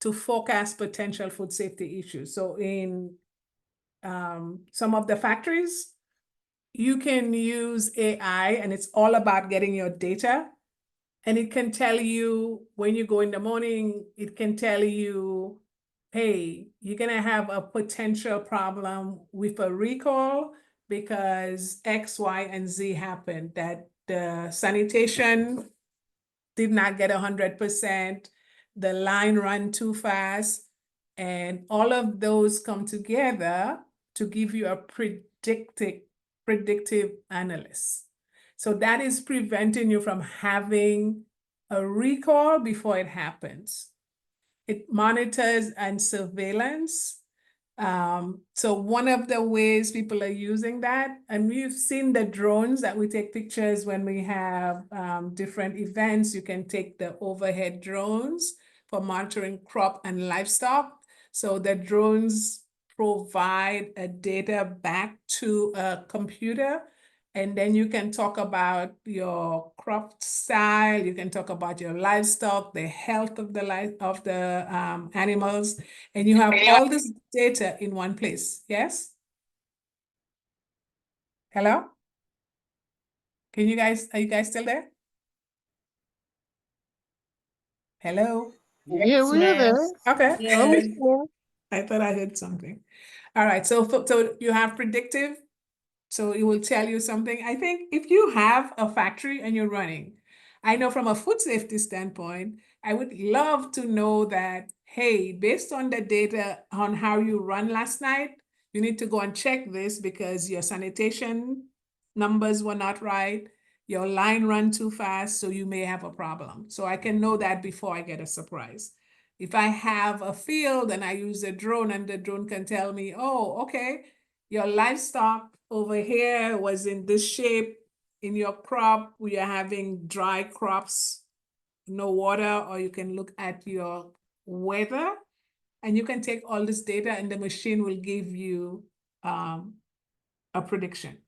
to forecast potential food safety issues. So in some of the factories, you can use AI, and it's all about getting your data. And it can tell you when you go in the morning, it can tell you, hey, you're gonna have a potential problem with a recall because X, Y, and Z happened, that the sanitation did not get 100%, the line ran too fast, and all of those come together to give you a predictive analyst. So that is preventing you from having a recall before it happens. It monitors and surveillance. So one of the ways people are using that, and we've seen the drones that we take pictures when we have different events. You can take the overhead drones for monitoring crop and livestock. So the drones provide a data back to a computer, and then you can talk about your crop style, you can talk about your livestock, the health of the animals, and you have all this data in one place. Yes? Hello? Are you guys still there? Hello? Yeah, we are there. Okay. Yes. I thought I heard something. All right, so you have predictive. So it will tell you something. I think if you have a factory and you're running, I know from a food safety standpoint, I would love to know that, hey, based on the data on how you run last night, you need to go and check this because your sanitation numbers were not right. Your line ran too fast, so you may have a problem. So I can know that before I get a surprise. If I have a field and I use a drone and the drone can tell me, oh, okay, Your livestock over here was in this shape. In your crop, we are having dry crops, no water, or you can look at your weather and you can take all this data and the machine will give you a prediction.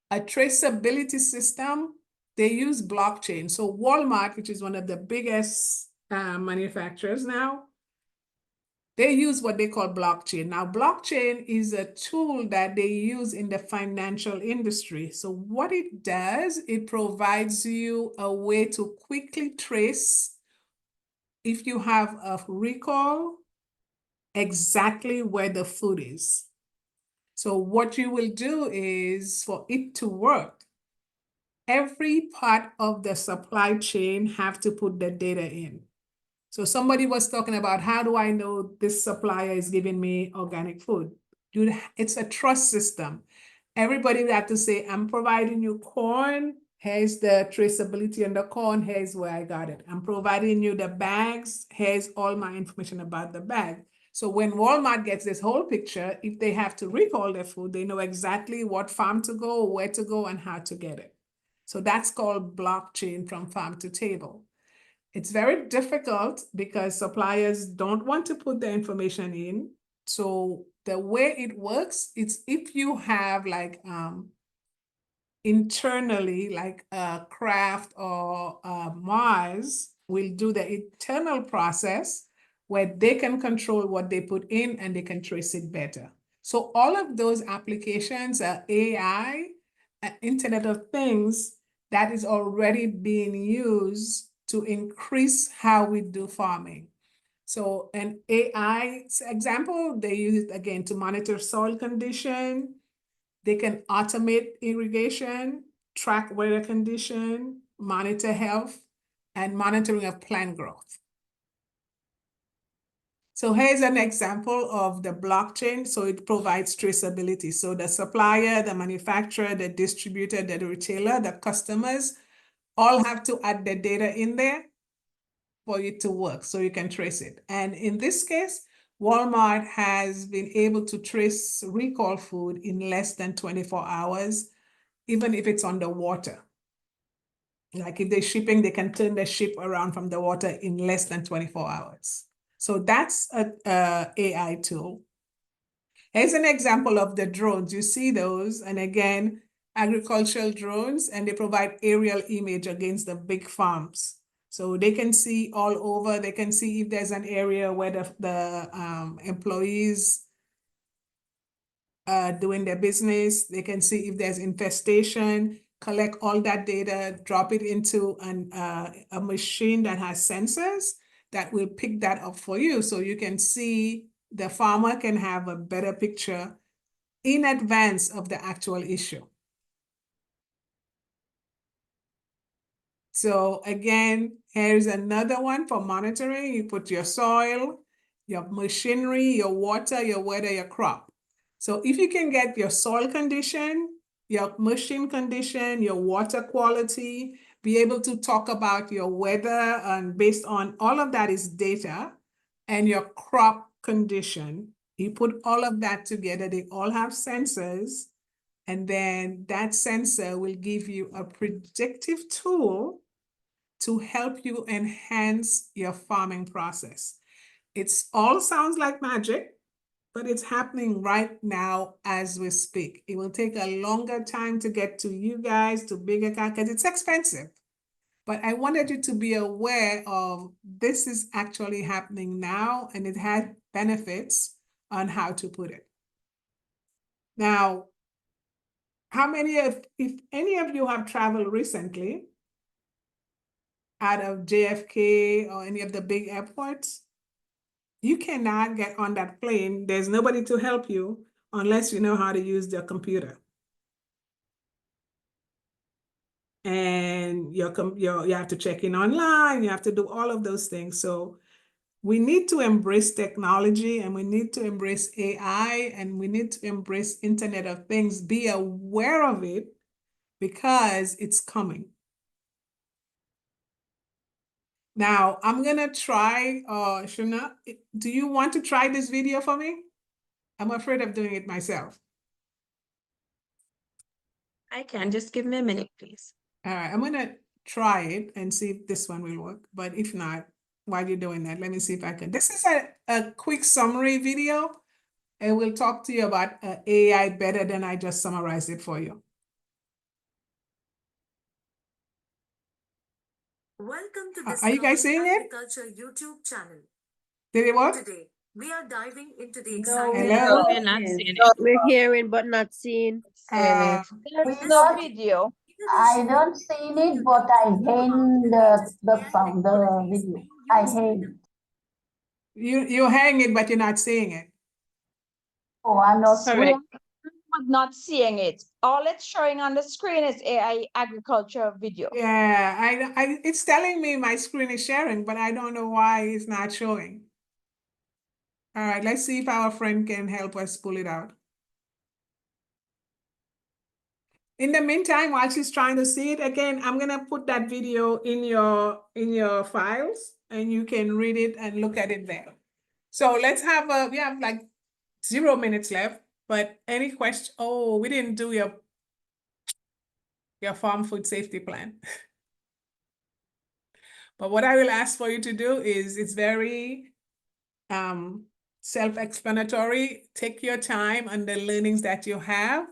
A traceability system, they use blockchain. So Walmart, which is one of the biggest manufacturers now, they use what they call blockchain. Now, blockchain is a tool that they use in the financial industry. So what it does, it provides you a way to quickly trace, if you have a recall, exactly where the food is. So what you will do is, for it to work, every part of the supply chain have to put the data in. So somebody was talking about, how do I know this supplier is giving me organic food? It's a trust system. Everybody would have to say, I'm providing you corn. Here's the traceability on the corn. Here's where I got it. I'm providing you the bags. Here's all my information about the bag. So when Walmart gets this whole picture, if they have to recall their food, they know exactly what farm to go, where to go, and how to get it. So that's called blockchain from farm to table. It's very difficult because suppliers don't want to put the information in. So the way it works, it's if you have like internally, like Kraft or Mars will do the internal process where they can control what they put in and they can trace it better. So all of those applications are AI, Internet of Things, that is already being used to increase how we do farming. So an AI example, they use it again to monitor soil condition. They can automate irrigation, track weather condition, monitor health, and monitoring of plant growth. So here's an example of the blockchain. So it provides traceability. So the supplier, the manufacturer, the distributor, the retailer, the customers, all have to add the data in there for it to work, so you can trace it. And in this case, Walmart has been able to trace recall food in less than 24 hours, even if it's on the water. Like if they're shipping, they can turn the ship around from the water in less than 24 hours. So that's a AI tool. Here's an example of the drones. You see those, and again, agricultural drones, and they provide aerial image against the big farms. So they can see all over. They can see if there's an area where the employees doing their business. They can see if there's infestation, collect all that data, drop it into a machine that has sensors that will pick that up for you. So you can see, the farmer can have a better picture in advance of the actual issue. So again, here's another one for monitoring. You put your soil, your machinery, your water, your weather, your crop. So if you can get your soil condition, your machine condition, your water quality, be able to talk about your weather, and based on all of that is data, and your crop condition, you put all of that together, they all have sensors, and then that sensor will give you a predictive tool to help you enhance your farming process. It's all sounds like magic, but it's happening right now as we speak. It will take a longer time to get to you guys, to bigger because it's expensive. But I wanted you to be aware of this is actually happening now, and it has benefits on how to put it. Now, if any of you have traveled recently out of JFK or any of the big airports, you cannot get on that plane. There's nobody to help you unless you know how to use their computer. And you have to check in online, you have to do all of those things. So we need to embrace technology, and we need to embrace AI, and we need to embrace Internet of Things. Be aware of it because it's coming. Now, I'm gonna try, Shuna, do you want to try this video for me? I'm afraid of doing it myself. I can. Just give me a minute, please. All right, I'm gonna try it and see if this one will work. But if not, while you're doing that, let me see if I can. This is a quick summary video, and we'll talk to you about AI better than I just summarized it for you. Welcome to Are you guys seeing it? Agriculture YouTube channel. Did it work? Today, we are diving into the No, exciting Hello? We're not seeing no, it. we're hearing but not seeing. Uh, We This not, video. I don't seen it, but I heard the sound, the video. I heard it. you hang it, but you're not seeing it. Oh, I'm not Correct. sure. I'm not seeing it. All it's showing on the screen is AI agriculture video. Yeah, it's telling me my screen is sharing, but I don't know why it's not showing. All right, let's see if our friend can help us pull it out. In the meantime, while she's trying to see it again, I'm gonna put that video in your files, and you can read it and look at it there. So let's have we have like 0 minutes left, but any question? Oh, we didn't do your farm food safety plan. But what I will ask for you to do is, it's very self-explanatory. Take your time on the learnings that you have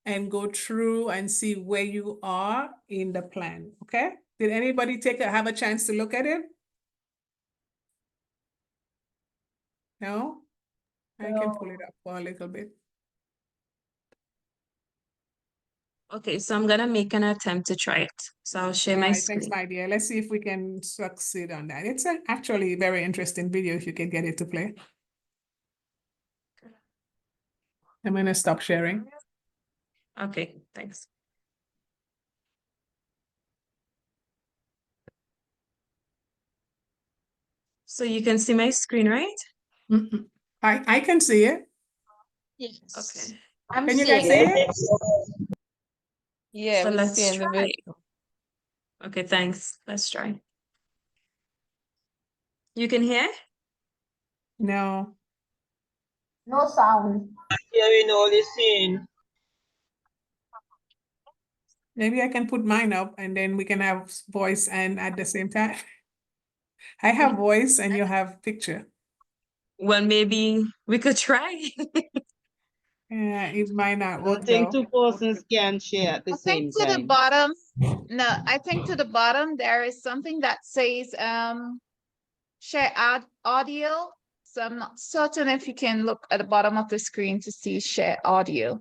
and go through and see where you are in the plan, okay? Did anybody have a chance to look at it? No? I can pull it up for a little bit. Okay, so I'm gonna make an attempt to try it. So I'll share my Thanks, screen. my dear. Let's see if we can succeed on that. It's actually a very interesting video if you can get it to play. I'm gonna stop sharing. Okay, thanks. So you can see my screen, right? I can see it. Yes. Okay. Can you guys see it? Yeah, So we're let's seeing the try. video. Okay, thanks. Let's try. You can hear? No. No sound. Hearing only seeing. Maybe I can put mine up and then we can have voice and at the same time. I have voice and you have picture. Well, maybe we could try. Yeah, it might not I work think though. 2 persons can share at the I same think to the time. bottom, no, I think to the bottom there is something that says share audio. So I'm not certain if you can look at the bottom of the screen to see share audio.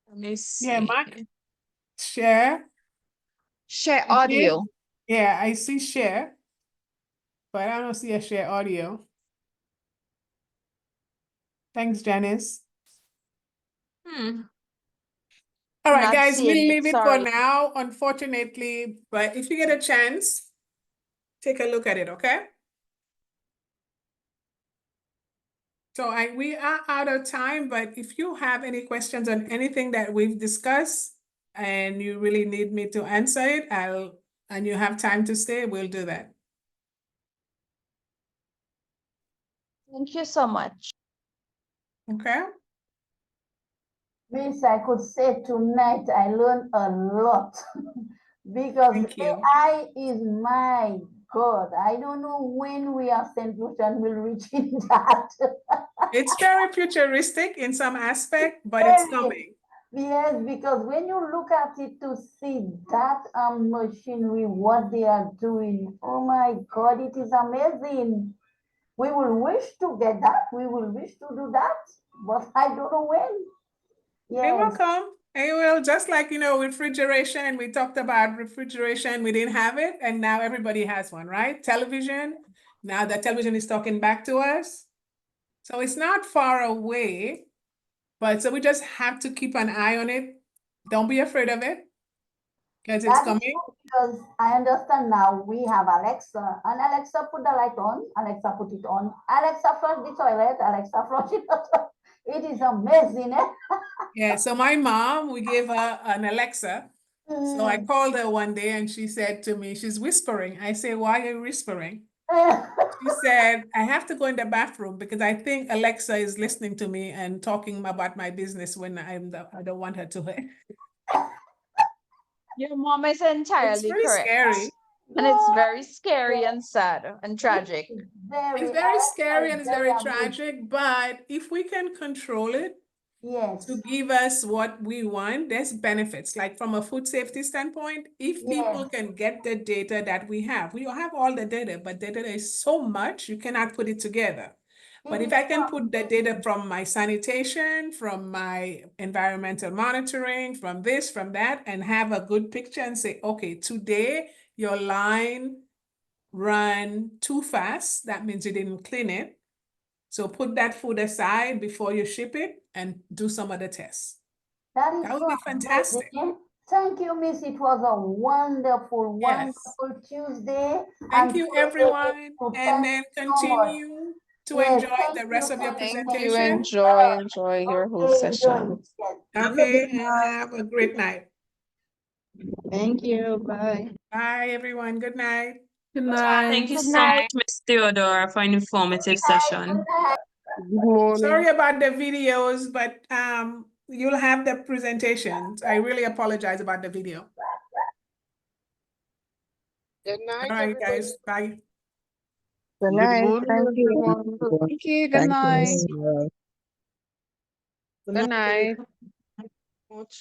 Let me see. Yeah, Mark, share. Share I see it. audio. Yeah, I see share, but I don't see a share audio. Thanks, Janice. All right, Not guys, we'll seeing it, leave it for sorry. now, unfortunately, but if you get a chance, take a look at it, okay? So we are out of time, but if you have any questions on anything that we've discussed and you really need me to answer it, and you have time to stay, we'll do that. Thank you so much. Okay. Miss, I could say tonight I learned a lot because Thank you. AI is my God. I don't know when we are St. Lucian will reach in that. It's very futuristic in some aspect, but it's coming. Yes, because when you look at it to see that machinery, what they are doing, oh my God, it is amazing. We will wish to get that. We will wish to do that, but I don't know when. It will Yes. come. It will, just like, refrigeration. We talked about refrigeration. We didn't have it, and now everybody has one, right? Television. Now the television is talking back to us. So it's not far away, but so we just have to keep an eye on it. Don't be afraid of it, because it's That is coming. true, because I understand now we have Alexa, and Alexa put the light on, Alexa put it on, Alexa flush the toilet, Alexa flush it. It is amazing, eh? Yeah, so my mom, we gave her an Alexa. So I called her one day and she said to me, she's whispering. I say, why are you whispering? She said, I have to go in the bathroom because I think Alexa is listening to me and talking about my business when I don't want her to hear. Your mom is entirely really correct. scary. And it's very scary and sad and tragic. It's very scary and it's very tragic, but if we can control it, yes, to give us what we want, there's benefits. Like from a food safety standpoint, if people yes, can get the data that we have all the data, but the data is so much, you cannot put it together. But if I can put the data from my sanitation, from my environmental monitoring, from this, from that, and have a good picture and say, okay, today your line ran too fast, that means you didn't clean it. So put that food aside before you ship it and do some other tests. That is That would be fantastic. amazing. Thank you, Miss. It was a wonderful, Yes. wonderful Tuesday. Thank And you, today, everyone. so And thank then you so much. continue to Yes, enjoy thank the you, rest of your thank you, presentation. Enjoy your whole Okay, session. good. Okay, and have a great night. Thank you. Bye. Bye, everyone. Good night. Good night. Thank you Good so night. much, Miss Theodora, for an informative session. Good morning. Sorry about the videos, but you'll have the presentations. I really apologize about the video. Good night, All right, everybody. guys. Bye. Good Good night. morning, Thank you. everyone. Thank you. Good Thank you, night. Miss. Good Good night. night.